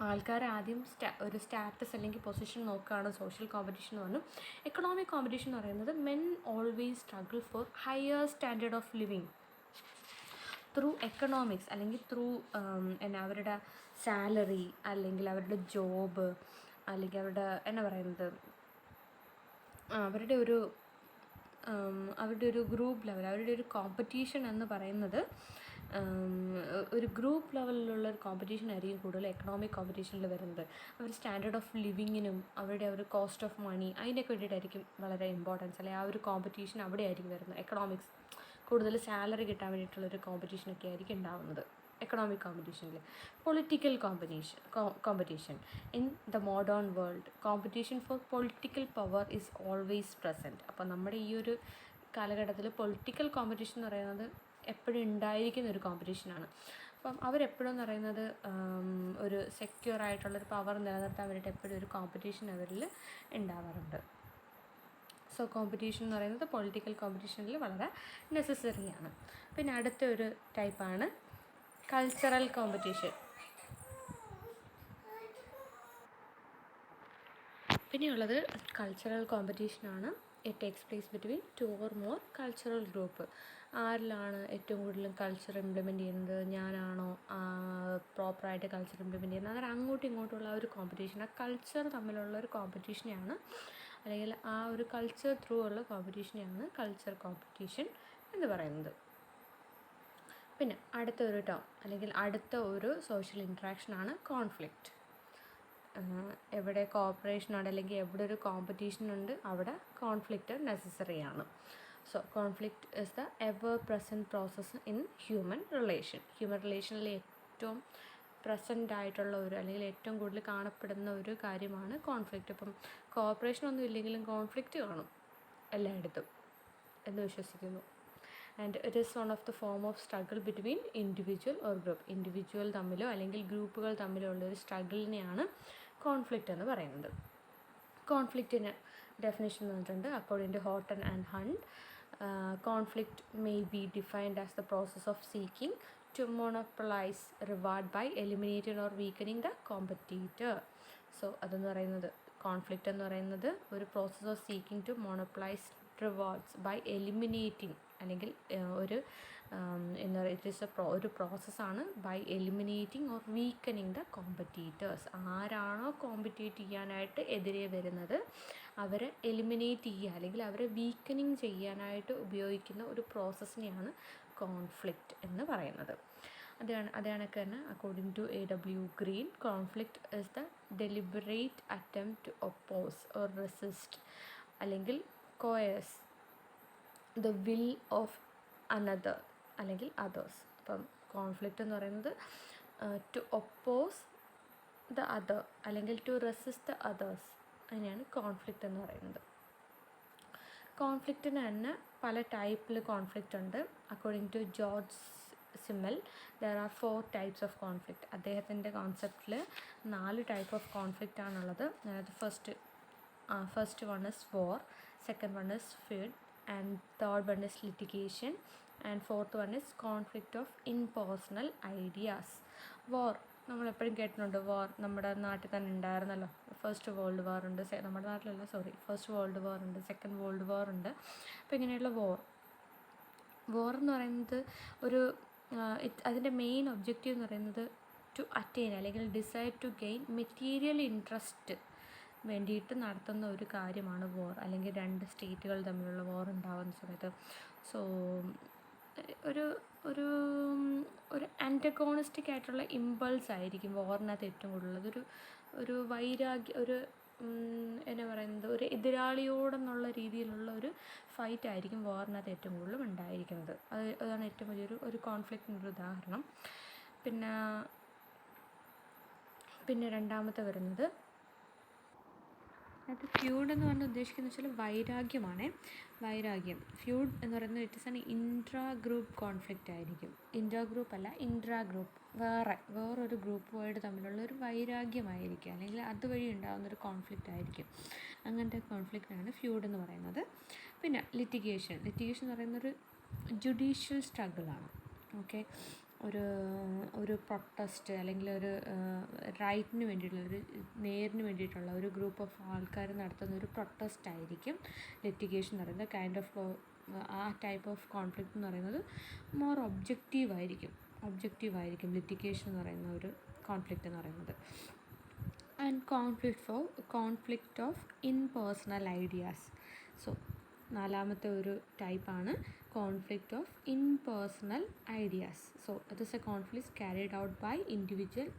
ആൾക്കാർ ആദ്യം ഒരു സ്റ്റാറ്റസ് അല്ലെങ്കിൽ പൊസിഷൻ നോക്കുകയാണ് സോഷ്യൽ കോമ്പറ്റീഷൻ എന്ന് പറഞ്ഞു. എക്കണോമിക് കോമ്പറ്റീഷൻ എന്ന് പറയുന്നത് men always struggle for higher standard of living through economics, അല്ലെങ്കിൽ ത്രൂ അവരുടെ സാലറി, അല്ലെങ്കിൽ അവരുടെ ജോബ്, അല്ലെങ്കിൽ അവരുടെ എന്നാ പറയുന്നത് അവരുടെ ഒരു ഗ്രൂപ്പ് ലെവൽ, അവരുടെ ഒരു കോമ്പറ്റീഷൻ എന്ന് പറയുന്നത് ഒരു ഗ്രൂപ്പ് ലെവലിലുള്ള ഒരു കോമ്പറ്റീഷൻ ആയിരിക്കും കൂടുതൽ എക്കണോമിക് കോമ്പറ്റീഷനിൽ വരുന്നത്. അവർ സ്റ്റാൻഡേർഡ് ഓഫ് ലിവിങ്ങിനും അവരുടെ ഒരു കോസ്റ്റ് ഓഫ് മണി അതിനൊക്കെ വേണ്ടിയിട്ടായിരിക്കും വളരെ ഇമ്പോർട്ടൻസ്, അല്ലെങ്കിൽ ആ ഒരു കോമ്പറ്റീഷൻ അവിടെ ആയിരിക്കും വരുന്നത്. എക്കണോമിക്സ് കൂടുതൽ സാലറി കിട്ടാൻ വേണ്ടിയിട്ടുള്ളൊരു കോമ്പറ്റീഷനൊക്കെ ആയിരിക്കും ഉണ്ടാകുന്നത് എക്കണോമിക് കോമ്പറ്റീഷനിൽ. Political competition in the modern world, competition for political power is always present. അപ്പോൾ നമ്മുടെ ഈ ഒരു കാലഘട്ടത്തിൽ പൊളിറ്റിക്കൽ കോമ്പറ്റീഷൻ എന്ന് പറയുന്നത് എപ്പോഴും ഉണ്ടായിരിക്കുന്ന ഒരു കോമ്പറ്റീഷനാണ്. അപ്പം അവരെപ്പോഴും എന്ന് പറയുന്നത് ഒരു സെക്യൂർ ആയിട്ടുള്ളൊരു പവർ നിലനിർത്താൻ വേണ്ടിയിട്ട് എപ്പോഴും ഒരു കോമ്പറ്റീഷൻ അവരിൽ ഉണ്ടാവാറുണ്ട്. സോ കോമ്പറ്റീഷൻ എന്ന് പറയുന്നത് പൊളിറ്റിക്കൽ കോമ്പറ്റീഷനിൽ വളരെ നെസസറിയാണ്. പിന്നെ അടുത്ത ഒരു ടൈപ്പാണ് കൾച്ചറൽ കോമ്പറ്റീഷൻ. പിന്നെയുള്ളത് കൾച്ചറൽ കോമ്പറ്റീഷനാണ്. It takes place between 2 or more cultural group. ആരിലാണ് ഏറ്റവും കൂടുതലും കൾച്ചർ ഇംപ്ലിമെൻറ്റ് ചെയ്യുന്നത്? ഞാനാണോ പ്രോപ്പറായിട്ട് കൾച്ചർ ഇംപ്ലിമെൻറ്റ് ചെയ്യുന്നത്? അന്നേരം അങ്ങോട്ടും ഇങ്ങോട്ടുള്ള ഒരു കോമ്പറ്റീഷൻ, ആ കൾച്ചർ തമ്മിലുള്ള ഒരു കോമ്പറ്റീഷനെയാണ്, അല്ലെങ്കിൽ ആ ഒരു കൾച്ചർ ത്രൂ ഉള്ള കോമ്പറ്റീഷനെയാണ് കൾച്ചർ കോമ്പറ്റീഷൻ എന്ന് പറയുന്നത്. പിന്നെ അടുത്ത ഒരു ടേം അല്ലെങ്കിൽ അടുത്ത ഒരു സോഷ്യൽ ഇൻട്രാക്ഷനാണ് കോൺഫ്ലിക്റ്റ്. എവിടെ കോപ്പറേഷൻ ഉണ്ട് അല്ലെങ്കിൽ എവിടെ ഒരു കോമ്പറ്റീഷൻ ഉണ്ട് അവിടെ കോൺഫ്ലിക്റ്റ് നെസസറിയാണ്. So conflict is the ever present process in human relation. Human റിലേഷനിൽ ഏറ്റവും പ്രസൻ്റ് ആയിട്ടുള്ള ഒരു അല്ലെങ്കിൽ ഏറ്റവും കൂടുതൽ കാണപ്പെടുന്ന ഒരു കാര്യമാണ് കോൺഫ്ലിക്റ്റ്. ഇപ്പം കോപ്പറേഷൻ ഒന്നും ഇല്ലെങ്കിലും കോൺഫ്ലിക്റ്റ് കാണും എല്ലായിടത്തും എന്ന് വിശ്വസിക്കുന്നു. And it is one of the form of struggle between individual or group. Individual തമ്മിലോ അല്ലെങ്കിൽ ഗ്രൂപ്പുകൾ തമ്മിലോ ഉള്ള ഒരു സ്ട്രഗിളിനെയാണ് കോൺഫ്ലിക്റ്റ് എന്ന് പറയുന്നത്. കോൺഫ്ലിക്റ്റിന് ഡെഫിനേഷൻ തന്നിട്ടുണ്ട്. According to Horton and Hunt, conflict may be defined as the process of seeking to monopolize reward by eliminating or weakening the competitor. So അതെന്ന് പറയുന്നത് കോൺഫ്ലിക്റ്റ് എന്ന് പറയുന്നത് ഒരു process of seeking to monopolize rewards by eliminating, അല്ലെങ്കിൽ ഒരു എന്താ പറയുക, ഇറ്റ് ഈസ് ഒരു പ്രോസസ്സാണ് by eliminating or weakening the competitors. ആരാണോ കോമ്പറ്റീറ്റ് ചെയ്യാനായിട്ട് എതിരെ വരുന്നത് അവരെ എലിമിനേറ്റ് ചെയ്യുക അല്ലെങ്കിൽ അവരെ വീക്കനിങ് ചെയ്യാനായിട്ട് ഉപയോഗിക്കുന്ന ഒരു പ്രോസസ്സിനെയാണ് കോൺഫ്ലിക്റ്റ് എന്ന് പറയുന്നത്. അതാണൊക്കെ തന്നെ according to A.W. Green, conflict is the deliberate attempt to oppose or resist അല്ലെങ്കിൽ coerce the will of another അല്ലെങ്കിൽ അതേഴ്സ്. അപ്പം കോൺഫ്ലിക്റ്റ് എന്ന് പറയുന്നത് ടു ഒപ്പോസ് ദ അതർ അല്ലെങ്കിൽ ടു റെസിസ്റ്റ് ദ അതേഴ്സ്, അതിനെയാണ് കോൺഫ്ലിക്റ്റ് എന്ന് പറയുന്നത്. കോൺഫ്ലിക്റ്റിന് തന്നെ പല ടൈപ്പിൽ കോൺഫ്ലിക്റ്റ് ഉണ്ട്. According to George Simmel there are 4 types of conflict. അദ്ദേഹത്തിൻ്റെ കോൺസെപ്റ്റിൽ 4 ടൈപ്പ് ഓഫ് കോൺഫ്ലിക്റ്റ് ആണുള്ളത്. അതായത് first one is war, second one is feud, and third one is litigation, and fourth one is conflict of impersonal ideas. War നമ്മളെപ്പോഴും കേട്ടിട്ടുണ്ട്. വാർ നമ്മുടെ നാട്ടിൽ തന്നെ ഉണ്ടായിരുന്നല്ലോ. ഫസ്റ്റ് വേൾഡ് വാർ ഉണ്ട്, നമ്മുടെ നാട്ടിലല്ല ഫസ്റ്റ് വേൾഡ് വാർ ഉണ്ട്, സെക്കൻഡ് വേൾഡ് വാർ ഉണ്ട്. അപ്പോൾ ഇങ്ങനെയുള്ള വാർ എന്ന് പറയുന്നത് ഒരു അതിൻ്റെ മെയിൻ ഒബ്ജക്റ്റീവ് എന്ന് പറയുന്നത് ടു അറ്റെയിൻ അല്ലെങ്കിൽ decide to gain material interest വേണ്ടിയിട്ട് നടത്തുന്ന ഒരു കാര്യമാണ് വാർ, അല്ലെങ്കിൽ 2 സ്റ്റേറ്റുകൾ തമ്മിലുള്ള വാർ ഉണ്ടാകുന്ന സമയത്ത്. സോ ഒരു ഒരു ഒരു ആൻറ്റഗോണിസ്റ്റിക് ആയിട്ടുള്ള ഇമ്പൾസ് ആയിരിക്കും വാറിനകത്ത് ഏറ്റവും കൂടുതലുള്ളത്. ഒരു വൈരാഗ്യം, എന്നാ പറയുന്നത്, ഒരു എതിരാളിയോടെന്നുള്ള രീതിയിലുള്ള ഒരു ഫൈറ്റ് ആയിരിക്കും വാറിനകത്ത് ഏറ്റവും കൂടുതലും ഉണ്ടായിരിക്കുന്നത്. അതാണ് ഏറ്റവും വലിയൊരു കോൺഫ്ലിക്റ്റിൻ്റെ ഒരു ഉദാഹരണം. പിന്നെ രണ്ടാമത്തെ വരുന്നത്, അത് ഫ്യൂഡ് എന്ന് പറഞ്ഞാൽ ഉദ്ദേശിക്കുന്നത് വെച്ചാൽ വൈരാഗ്യമാണ്. വൈരാഗ്യം, ഫ്യൂഡ് എന്ന് പറയുന്നത് it is an intra group conflict ആയിരിക്കും. ഇൻട്രാ ഗ്രൂപ്പ് അല്ല, ഇൻട്രാ ഗ്രൂപ്പ്, വേറൊരു ഗ്രൂപ്പുമായിട്ട് തമ്മിലുള്ള ഒരു വൈരാഗ്യമായിരിക്കും, അല്ലെങ്കിൽ അതുവഴി ഉണ്ടാകുന്നൊരു കോൺഫ്ലിക്റ്റ് ആയിരിക്കും. അങ്ങനത്തെ കോൺഫ്ലിക്റ്റാണ് ഫ്യൂഡ് എന്ന് പറയുന്നത്. പിന്നെ ലിറ്റിഗേഷൻ എന്ന് പറയുന്നൊരു ജുഡീഷ്യൽ സ്ട്രഗിളാണ്. ഓക്കെ, ഒരു പ്രൊട്ടസ്റ്റ് അല്ലെങ്കിൽ ഒരു റൈറ്റിന് വേണ്ടിയിട്ടുള്ള, ഒരു നേരിന് വേണ്ടിയിട്ടുള്ള ഒരു ഗ്രൂപ്പ് ഓഫ് ആൾക്കാർ നടത്തുന്ന ഒരു പ്രൊട്ടസ്റ്റ് ആയിരിക്കും ലിറ്റിഗേഷൻ എന്ന് പറയുന്നത്. കൈൻഡ് ഓഫ് ആ ടൈപ്പ് ഓഫ് കോൺഫ്ലിക്റ്റ് എന്ന് പറയുന്നത് മോർ ഒബ്ജക്റ്റീവായിരിക്കും ലിറ്റിഗേഷൻ എന്ന് പറയുന്ന ഒരു കോൺഫ്ലിക്റ്റ് എന്ന് പറയുന്നത്. And conflict of impersonal ideas. So നാലാമത്തെ ഒരു ടൈപ്പാണ് conflict of impersonal ideas. So it is a conflict carried out by individual,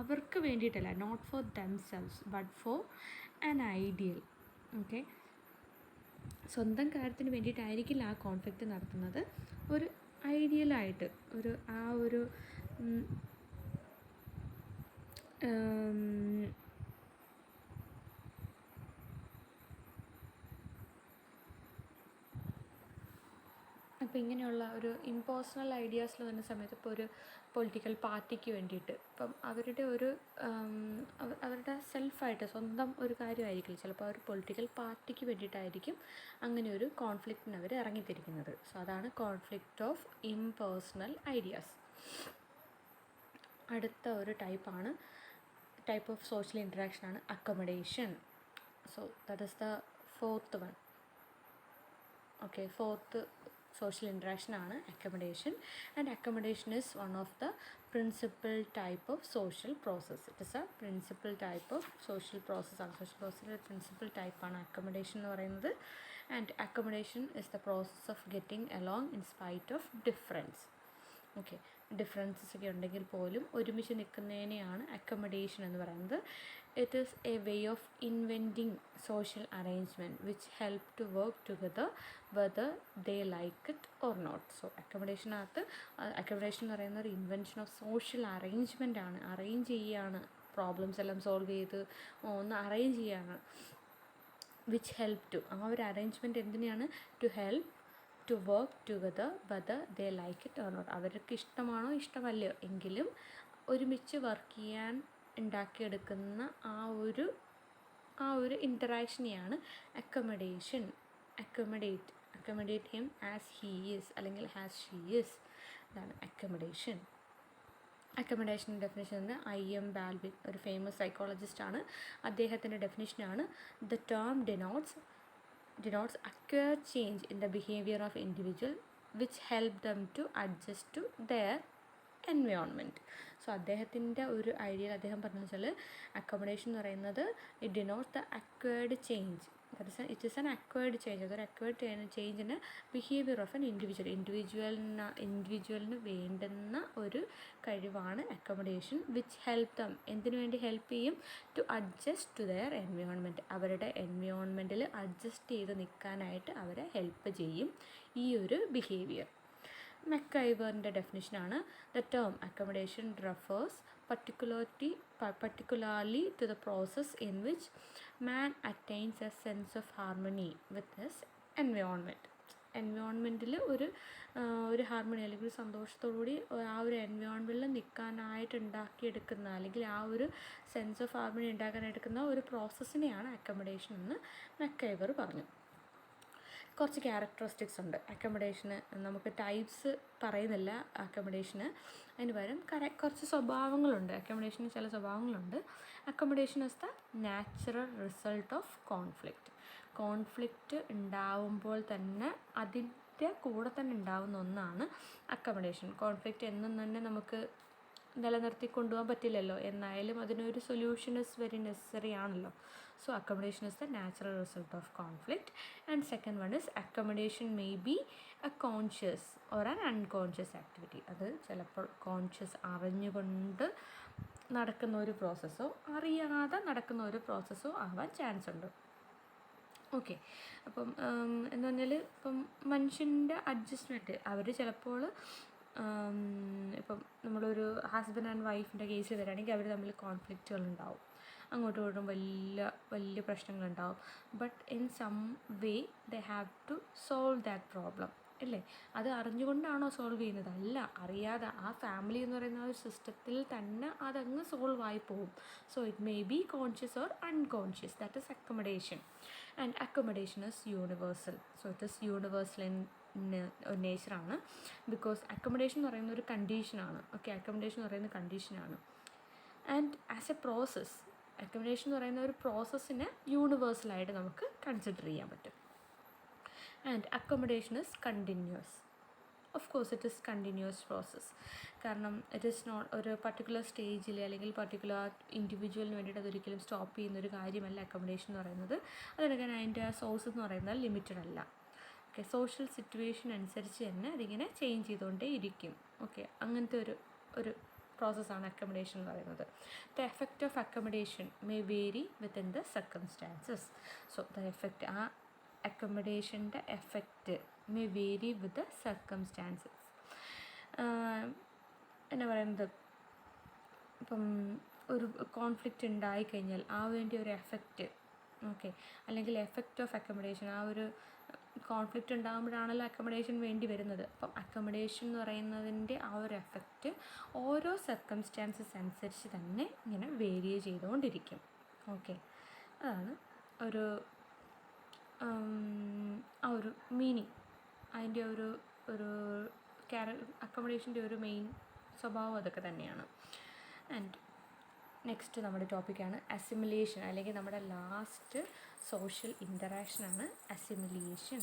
അവർക്ക് വേണ്ടിയിട്ടല്ല, not for themselves but for an ideal. Okay, സ്വന്തം കാര്യത്തിന് വേണ്ടിയിട്ടായിരിക്കില്ല ആ കോൺഫ്ലിക്റ്റ് നടത്തുന്നത്, ഒരു ഐഡിയലായിട്ട് ഒരു അപ്പോൾ ഇങ്ങനെയുള്ള ഒരു ഇംപേഴ്സണൽ ഐഡിയാസിൽ വരുന്ന സമയത്ത്, ഇപ്പോൾ ഒരു പൊളിറ്റിക്കൽ പാർട്ടിക്ക് വേണ്ടിയിട്ട്, ഇപ്പം അവരുടെ സെൽഫായിട്ട് സ്വന്തം ഒരു കാര്യമായിരിക്കില്ല, ചിലപ്പോൾ അവർ പൊളിറ്റിക്കൽ പാർട്ടിക്ക് വേണ്ടിയിട്ടായിരിക്കും അങ്ങനെ ഒരു കോൺഫ്ലിക്റ്റിന് അവർ ഇറങ്ങിത്തിരിക്കുന്നത്. സോ അതാണ് കോൺഫ്ലിക്റ്റ് ഓഫ് ഇംപേഴ്സണൽ ഐഡിയാസ്. അടുത്ത ഒരു ടൈപ്പ് ഓഫ് സോഷ്യൽ ഇൻറ്ററാക്ഷനാണ് accommodation. So that is the fourth one. Okay, fourth social interaction ആണ് accommodation, and accommodation is one of the principal type of social process. It is a principal type of social process. Social process principal type ആണ് accommodation എന്ന് പറയുന്നത്. And accommodation is the process of getting along in spite of difference. Okay, differences ഒക്കെ ഉണ്ടെങ്കിൽ പോലും ഒരുമിച്ച് നിൽക്കുന്നതിനെയാണ് അക്കോമഡേഷൻ എന്ന് പറയുന്നത്. It is a way of inventing social arrangement which help to work together whether they like it or not. So accommodation എന്ന് പറയുന്ന ഒരു ഇൻവെൻഷൻ ഓഫ് സോഷ്യൽ അറേഞ്ച്മെൻ്റ് ആണ്. അറേഞ്ച് ചെയ്യുകയാണ്, പ്രോബ്ലംസ് എല്ലാം സോൾവ് ചെയ്ത് ഒന്ന് അറേഞ്ച് ചെയ്യുകയാണ്. വിച്ച് ഹെൽപ്പ് ടു, ആ ഒരു അറേഞ്ച്മെൻറ്റ് എന്തിനാണ്? To help to work together whether they like it or not. അവർക്ക് ഇഷ്ടമാണോ ഇഷ്ടമല്ലയോ എങ്കിലും ഒരുമിച്ച് വർക്ക് ചെയ്യാൻ ഉണ്ടാക്കിയെടുക്കുന്ന ആ ഒരു ഇൻറ്ററാക്ഷനെയാണ് accommodation. Accommodate him as he is അല്ലെങ്കിൽ ആസ് ഷീ ഈസ്. അതാണ് അക്കോമഡേഷൻ. അക്കോമഡേഷൻ്റെ ഡെഫിനേഷൻ എന്ന് IM ബാൽവിൻ, ഒരു ഫേമസ് സൈക്കോളജിസ്റ്റാണ്. അദ്ദേഹത്തിൻ്റെ ഡെഫിനേഷനാണ് the term denotes acquired change in the behavior of individual which help them to adjust to their environment. So അദ്ദേഹത്തിൻ്റെ ഒരു ഐഡിയയിൽ അദ്ദേഹം പറഞ്ഞു വെച്ചാൽ അക്കോമഡേഷൻ എന്ന് പറയുന്നത് it denotes the acquired change. It is an acquired change. അതൊരു അക്വയർഡ് ചേഞ്ചിന് ബിഹേവിയർ ഓഫ് ആൻ ഇൻഡിവിജ്വലിന് വേണ്ടുന്ന ഒരു കഴിവാണ് അക്കോമഡേഷൻ. വിച്ച് ഹെൽപ്പ് ദം, എന്തിനു വേണ്ടി ഹെൽപ്പ് ചെയ്യും? To adjust to their environment, അവരുടെ എൻവയോൺമെൻറ്റിൽ അഡ്ജസ്റ്റ് ചെയ്ത് നിൽക്കാനായിട്ട് അവരെ ഹെൽപ്പ് ചെയ്യും ഈ ഒരു ബിഹേവിയർ. മെക്കൈവറിൻ്റെ ഡെഫിനിഷനാണ് the term accommodation refers particularly to the process in which man attains a sense of harmony with his environment. എൻവയോൺമെൻറ്റിൽ ഒരു ഹാർമണി അല്ലെങ്കിൽ ഒരു സന്തോഷത്തോടുകൂടി ആ ഒരു എൻവയോൺമെൻറ്റിൽ നിൽക്കാനായിട്ട് ഉണ്ടാക്കിയെടുക്കുന്ന, അല്ലെങ്കിൽ ആ ഒരു സെൻസ് ഓഫ് ഹാർമണി ഉണ്ടാക്കാനെടുക്കുന്ന ഒരു പ്രോസസ്സിനെയാണ് അക്കോമഡേഷൻ എന്ന് മെക്കൈവർ പറഞ്ഞു. കുറച്ച് ക്യാരക്ടറിസ്റ്റിക്സ് ഉണ്ട് അക്കോമഡേഷന്. നമുക്ക് ടൈപ്സ് പറയുന്നില്ല അക്കോമഡേഷന്, അതിന് പകരം കുറച്ച് സ്വഭാവങ്ങളുണ്ട്. അക്കോമഡേഷന് ചില സ്വഭാവങ്ങളുണ്ട്. Accommodation is the natural result of conflict ഉണ്ടാവുമ്പോൾ തന്നെ അതിൻ്റെ കൂടെ തന്നെ ഉണ്ടാവുന്ന ഒന്നാണ് അക്കോമഡേഷൻ. കോൺഫ്ലിക്റ്റ് എന്നും തന്നെ നമുക്ക് നിലനിർത്തി കൊണ്ടുപോകാൻ പറ്റില്ലല്ലോ. എന്നായാലും അതിനൊരു സൊല്യൂഷൻ ഇസ് വെരി നെസസറി ആണല്ലോ. So accommodation is the natural result of conflict. And second one is accommodation may be A conscious or an unconscious activity. അത് ചിലപ്പോൾ കോൺഷ്യസ് അറിഞ്ഞുകൊണ്ട് നടക്കുന്ന ഒരു പ്രോസസ്സോ അറിയാതെ നടക്കുന്ന ഒരു പ്രോസസ്സോ ആവാൻ ചാൻസ് ഉണ്ട്. ഓക്കെ, അപ്പം എന്ന് പറഞ്ഞാൽ ഇപ്പം മനുഷ്യൻ്റെ അഡ്ജസ്റ്റ്മെൻറ്റ് അവർ ചിലപ്പോൾ ഇപ്പം നമ്മളൊരു ഹസ്ബൻഡ് ആൻഡ് വൈഫിൻ്റെ കേസിൽ വരികയാണെങ്കിൽ അവർ തമ്മിൽ കോൺഫ്ലിക്റ്റുകൾ ഉണ്ടാവും, അങ്ങോട്ടും ഇങ്ങോട്ടും വലിയ വലിയ പ്രശ്നങ്ങളുണ്ടാവും. But in some way they have to solve that problem, അല്ലേ? അത് അറിഞ്ഞുകൊണ്ടാണോ സോൾവ് ചെയ്യുന്നത്? അല്ല, അറിയാതെ ആ ഫാമിലി എന്ന് പറയുന്ന ആ ഒരു സിസ്റ്റത്തിൽ തന്നെ അതങ്ങ് സോൾവ് ആയി പോകും. So it may be conscious or unconscious. That is accommodation. And accommodation is universal. So it is universal in നേച്ചറാണ്. ബിക്കോസ് അക്കോമഡേഷൻ എന്ന് പറയുന്ന ഒരു കണ്ടീഷനാണ്. ഓക്കെ, അക്കോമഡേഷൻ എന്ന് പറയുന്ന കണ്ടീഷനാണ്. And as a process, accommodation എന്ന് പറയുന്ന ഒരു പ്രോസസ്സിനെ യൂണിവേഴ്സലായിട്ട് നമുക്ക് കൺസിഡർ ചെയ്യാൻ പറ്റും. And accommodation is continuous. Of course it is continuous process. കാരണം ഇറ്റ് ഇസ് നോട്ട് ഒരു പർട്ടിക്കുലർ സ്റ്റേജിൽ അല്ലെങ്കിൽ പർട്ടിക്കുലർ ഇൻഡിവിജ്വലിന് വേണ്ടിയിട്ട് അതൊരിക്കലും സ്റ്റോപ്പ് ചെയ്യുന്നൊരു കാര്യമല്ല അക്കോമഡേഷൻ എന്ന് പറയുന്നത്. അതിനൊക്കെ അതിൻ്റെ സോഴ്സ് എന്ന് പറയുന്നത് ലിമിറ്റഡ് അല്ല. ഓക്കെ, സോഷ്യൽ സിറ്റുവേഷൻ അനുസരിച്ച് തന്നെ അതിങ്ങനെ ചേഞ്ച് ചെയ്തുകൊണ്ടേ ഇരിക്കും. ഓക്കെ, അങ്ങനത്തെ ഒരു പ്രോസസ്സാണ് അക്കോമഡേഷൻ എന്ന് പറയുന്നത്. The effect of accommodation may vary within the circumstances. So the effect, ആ അക്കോമഡേഷൻ്റെ effect may vary with the circumstances. എന്നാ പറയുന്നത്, ഇപ്പം ഒരു കോൺഫ്ലിക്റ്റ് ഉണ്ടായിക്കഴിഞ്ഞാൽ ആ വേണ്ടി ഒരു എഫക്റ്റ്, ഓക്കെ, അല്ലെങ്കിൽ എഫക്റ്റ് ഓഫ് അക്കോമഡേഷൻ, ആ ഒരു കോൺഫ്ലിക്റ്റ് ഉണ്ടാകുമ്പോഴാണല്ലോ അക്കോമഡേഷൻ വേണ്ടി വരുന്നത്. അപ്പം അക്കോമഡേഷൻ എന്ന് പറയുന്നതിൻ്റെ ആ ഒരു എഫക്റ്റ് ഓരോ സർക്കംസ്റ്റാൻസസ് അനുസരിച്ച് തന്നെ ഇങ്ങനെ വേരി ചെയ്തുകൊണ്ടിരിക്കും. ഓക്കെ, അതാണ് ഒരു ആ ഒരു മീനിങ്, അതിൻ്റെ ഒരു അക്കോമഡേഷൻ്റെ ഒരു മെയിൻ സ്വഭാവം അതൊക്കെ തന്നെയാണ്. ആൻഡ് നെക്സ്റ്റ് നമ്മുടെ ടോപ്പിക്കാണ് അസിമിലേഷൻ, അല്ലെങ്കിൽ നമ്മുടെ ലാസ്റ്റ് സോഷ്യൽ ഇൻ്ററാക്ഷനാണ് assimilation.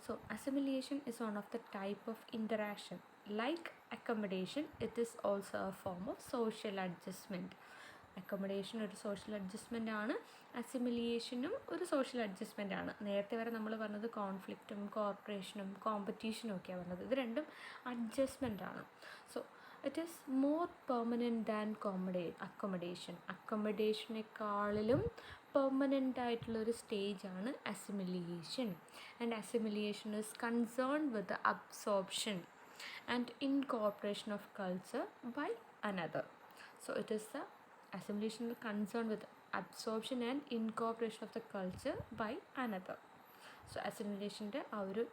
So assimilation is one of the type of interaction. Like accommodation, it is also a form of social adjustment. Accommodation ഒരു സോഷ്യൽ അഡ്ജസ്റ്റ്മെൻ്റ് ആണ്, അസിമിലിയേഷനും ഒരു സോഷ്യൽ അഡ്ജസ്റ്റ്മെൻ്റ് ആണ്. നേരത്തെ വരെ നമ്മൾ പറഞ്ഞത് കോൺഫ്ലിക്റ്റും കോർപ്പറേഷനും കോമ്പറ്റീഷനും ഒക്കെയാണ് പറഞ്ഞത്. ഇത് രണ്ടും അഡ്ജസ്റ്റ്മെൻ്റ് ആണ്. So it is more permanent than accommodation. അക്കോമഡേഷനേക്കാളിലും പെർമനൻ്റ് ആയിട്ടുള്ളൊരു സ്റ്റേജാണ് assimilation. And assimilation is concerned with the absorption and incorporation of culture by another. So it is the assimilation is concerned with absorption and incorporation of the culture by another. So assimilation ആ ഒരു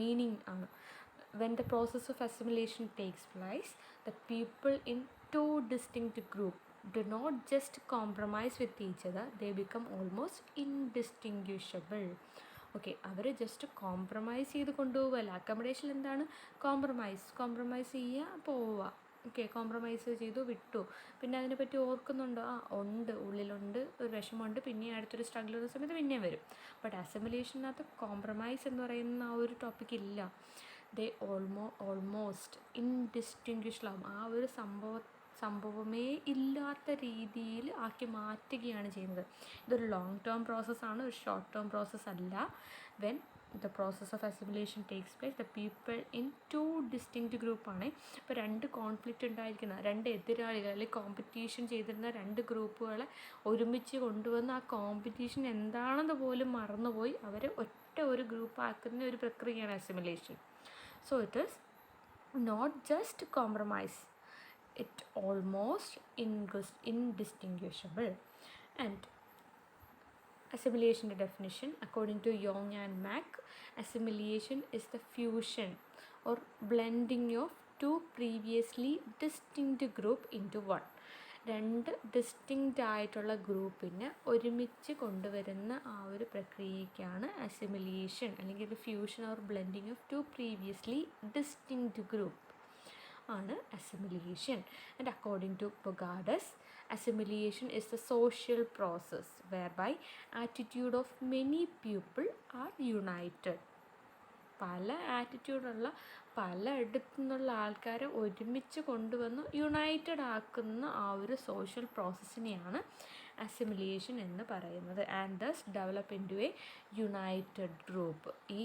meaning ആണ്. When the process of assimilation takes place, the people in two distinct groups do not just compromise with each other, they become almost indistinguishable. Okay, അവർ ജസ്റ്റ് കോംപ്രമൈസ് ചെയ്ത് കൊണ്ടുപോകുമല്ല. അക്കോമഡേഷൻ എന്താണ്? കോംപ്രമൈസ് ചെയ്യുക, പോവുക. ഓക്കെ, കോംപ്രമൈസ് ചെയ്തു, വിട്ടു, പിന്നെ അതിനെപ്പറ്റി ഓർക്കുന്നുണ്ടോ? ഉണ്ട്, ഉള്ളിലുണ്ട്, ഒരു വിഷമമുണ്ട്, പിന്നെ അടുത്തൊരു സ്ട്രഗിൾ വരുന്ന സമയത്ത് പിന്നെയും വരും. ബട്ട് അസിമിലേഷനകത്ത് കോംപ്രമൈസ് എന്ന് പറയുന്ന ആ ഒരു ടോപ്പിക് ഇല്ല. ദേ ഓൾമോസ്റ്റ് ഇൻഡിസ്റ്റിങ്വിഷ്ഡ് ആവും. ആ ഒരു സംഭവമേ ഇല്ലാത്ത രീതിയിൽ ആക്കി മാറ്റുകയാണ് ചെയ്യുന്നത്. ഇതൊരു ലോങ് ടേം പ്രോസസ്സാണ്, ഒരു ഷോർട്ട് ടേം പ്രോസസ്സ് അല്ല. When the process of assimilation takes place, the people in two distinct group ആണ്. ഇപ്പോൾ രണ്ട് കോൺഫ്ലിക്റ്റ് ഉണ്ടായിരിക്കുന്ന രണ്ട് എതിരാളികൾ അല്ലെങ്കിൽ കോമ്പറ്റീഷൻ ചെയ്തിരുന്ന രണ്ട് ഗ്രൂപ്പുകളെ ഒരുമിച്ച് കൊണ്ടുവന്ന് ആ കോമ്പറ്റീഷൻ എന്താണെന്ന് പോലും മറന്നുപോയി അവരെ ഒറ്റ ഒരു ഗ്രൂപ്പ് ആക്കുന്ന ഒരു പ്രക്രിയയാണ് assimilation. So it is not just compromise, it almost indistinguishable. And assimilation definition, according to Young and Mack, assimilation is the fusion or blending of two previously distinct group into one. രണ്ട് ഡിസ്റ്റിങ്ക്റ്റ് ആയിട്ടുള്ള ഗ്രൂപ്പിനെ ഒരുമിച്ച് കൊണ്ടുവരുന്ന ആ ഒരു പ്രക്രിയയ്ക്കാണ് അസിമിലിയേഷൻ, അല്ലെങ്കിൽ ഒരു fusion or blending of two previously distinct group ആണ് assimilation. And according to Bogadas, assimilation is the social process whereby attitude of many people are united. പല ആറ്റിറ്റ്യൂഡുള്ള പല ഇടത്തു നിന്നുള്ള ആൾക്കാരെ ഒരുമിച്ച് കൊണ്ടുവന്ന് യുണൈറ്റഡ് ആക്കുന്ന ആ ഒരു സോഷ്യൽ പ്രോസസ്സിനെയാണ് അസിമിലിയേഷൻ എന്ന് പറയുന്നത്. And thus develop into a united group. ഈ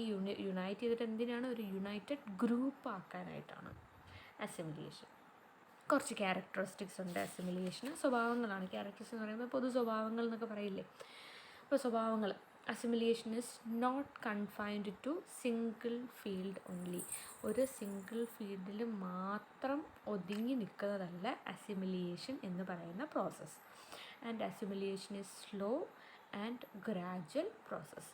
യുണൈറ്റ് ചെയ്തിട്ട് എന്തിനാണ്? ഒരു യുണൈറ്റഡ് ഗ്രൂപ്പ് ആക്കാനായിട്ടാണ് അസിമിലിയേഷൻ. കുറച്ച് ക്യാരക്ടറിസ്റ്റിക്സ് ഉണ്ട് അസിമിലിയേഷന്. സ്വഭാവങ്ങളാണ് ക്യാരക്ടേഴ്സ് എന്ന് പറയുമ്പോൾ. പൊതു സ്വഭാവങ്ങൾ എന്നൊക്കെ പറയില്ലേ. അപ്പോൾ സ്വഭാവങ്ങൾ, assimilation is not confined to single field only. ഒരു സിംഗിൾ ഫീൽഡിൽ മാത്രം ഒതുങ്ങി നിൽക്കുന്നതല്ല അസിമിലിയേഷൻ എന്ന് പറയുന്ന process. And assimilation is slow and gradual process.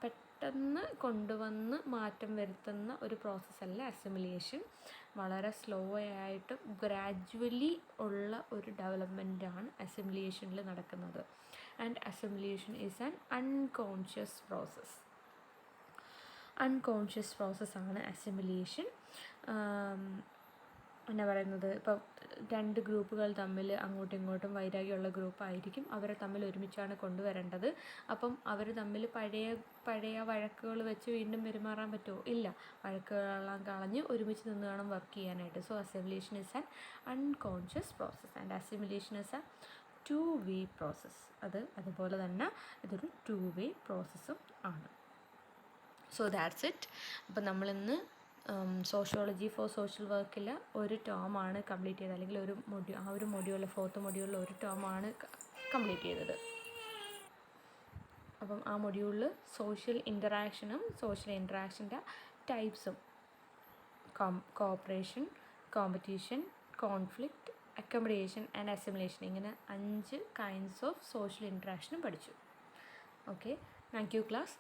പെട്ടെന്ന് കൊണ്ടുവന്ന് മാറ്റം വരുത്തുന്ന ഒരു പ്രോസസ്സല്ല അസിമിലിയേഷൻ. വളരെ സ്ലോ ആയിട്ട് ഗ്രാജ്വലി ഉള്ള ഒരു ഡെവലപ്മെൻറ്റാണ് അസിമിലിയേഷനിൽ നടക്കുന്നത്. And assimilation is an unconscious process. Unconscious പ്രോസസ്സാണ് അസിമിലിയേഷൻ. എന്നാ പറയുന്നത്, ഇപ്പോൾ രണ്ട് ഗ്രൂപ്പുകൾ തമ്മിൽ അങ്ങോട്ടും ഇങ്ങോട്ടും വൈരാഗ്യമുള്ള ഗ്രൂപ്പായിരിക്കും. അവരെ തമ്മിൽ ഒരുമിച്ചാണ് കൊണ്ടുവരേണ്ടത്. അപ്പം അവർ തമ്മിൽ പഴയ വഴക്കുകൾ വെച്ച് വീണ്ടും പെരുമാറാൻ പറ്റുമോ? ഇല്ല. വഴക്കുകളെല്ലാം കളഞ്ഞ് ഒരുമിച്ച് നിന്ന് വേണം വർക്ക് ചെയ്യാനായിട്ട്. So assimilation is an unconscious process and assimilation is A 2-way process. അതുപോലെ തന്നെ ഇതൊരു 2-way പ്രോസസ്സും ആണ്. So that's it. അപ്പം നമ്മളിന്ന് സോഷ്യോളജി ഫോർ സോഷ്യൽ വർക്കിൽ ഒരു ടേമാണ് കംപ്ലീറ്റ് ചെയ്തത്, അല്ലെങ്കിൽ ആ ഒരു മൊഡ്യൂളിൽ 4th മൊഡ്യൂളിൽ ഒരു ടേമാണ് കംപ്ലീറ്റ് ചെയ്തത്. അപ്പം ആ മൊഡ്യൂളിൽ സോഷ്യൽ ഇൻറ്ററാക്ഷനും സോഷ്യൽ ഇൻറ്ററാക്ഷൻ്റെ ടൈപ്സും cooperation, competition, conflict, accommodation and assimilation, ഇങ്ങനെ 5 കൈൻഡ്സ് ഓഫ് സോഷ്യൽ ഇൻറ്ററാക്ഷനും പഠിച്ചു. Okay, thank you class.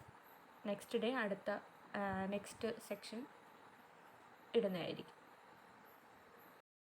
Next day next section ഇടുന്നതായിരിക്കും.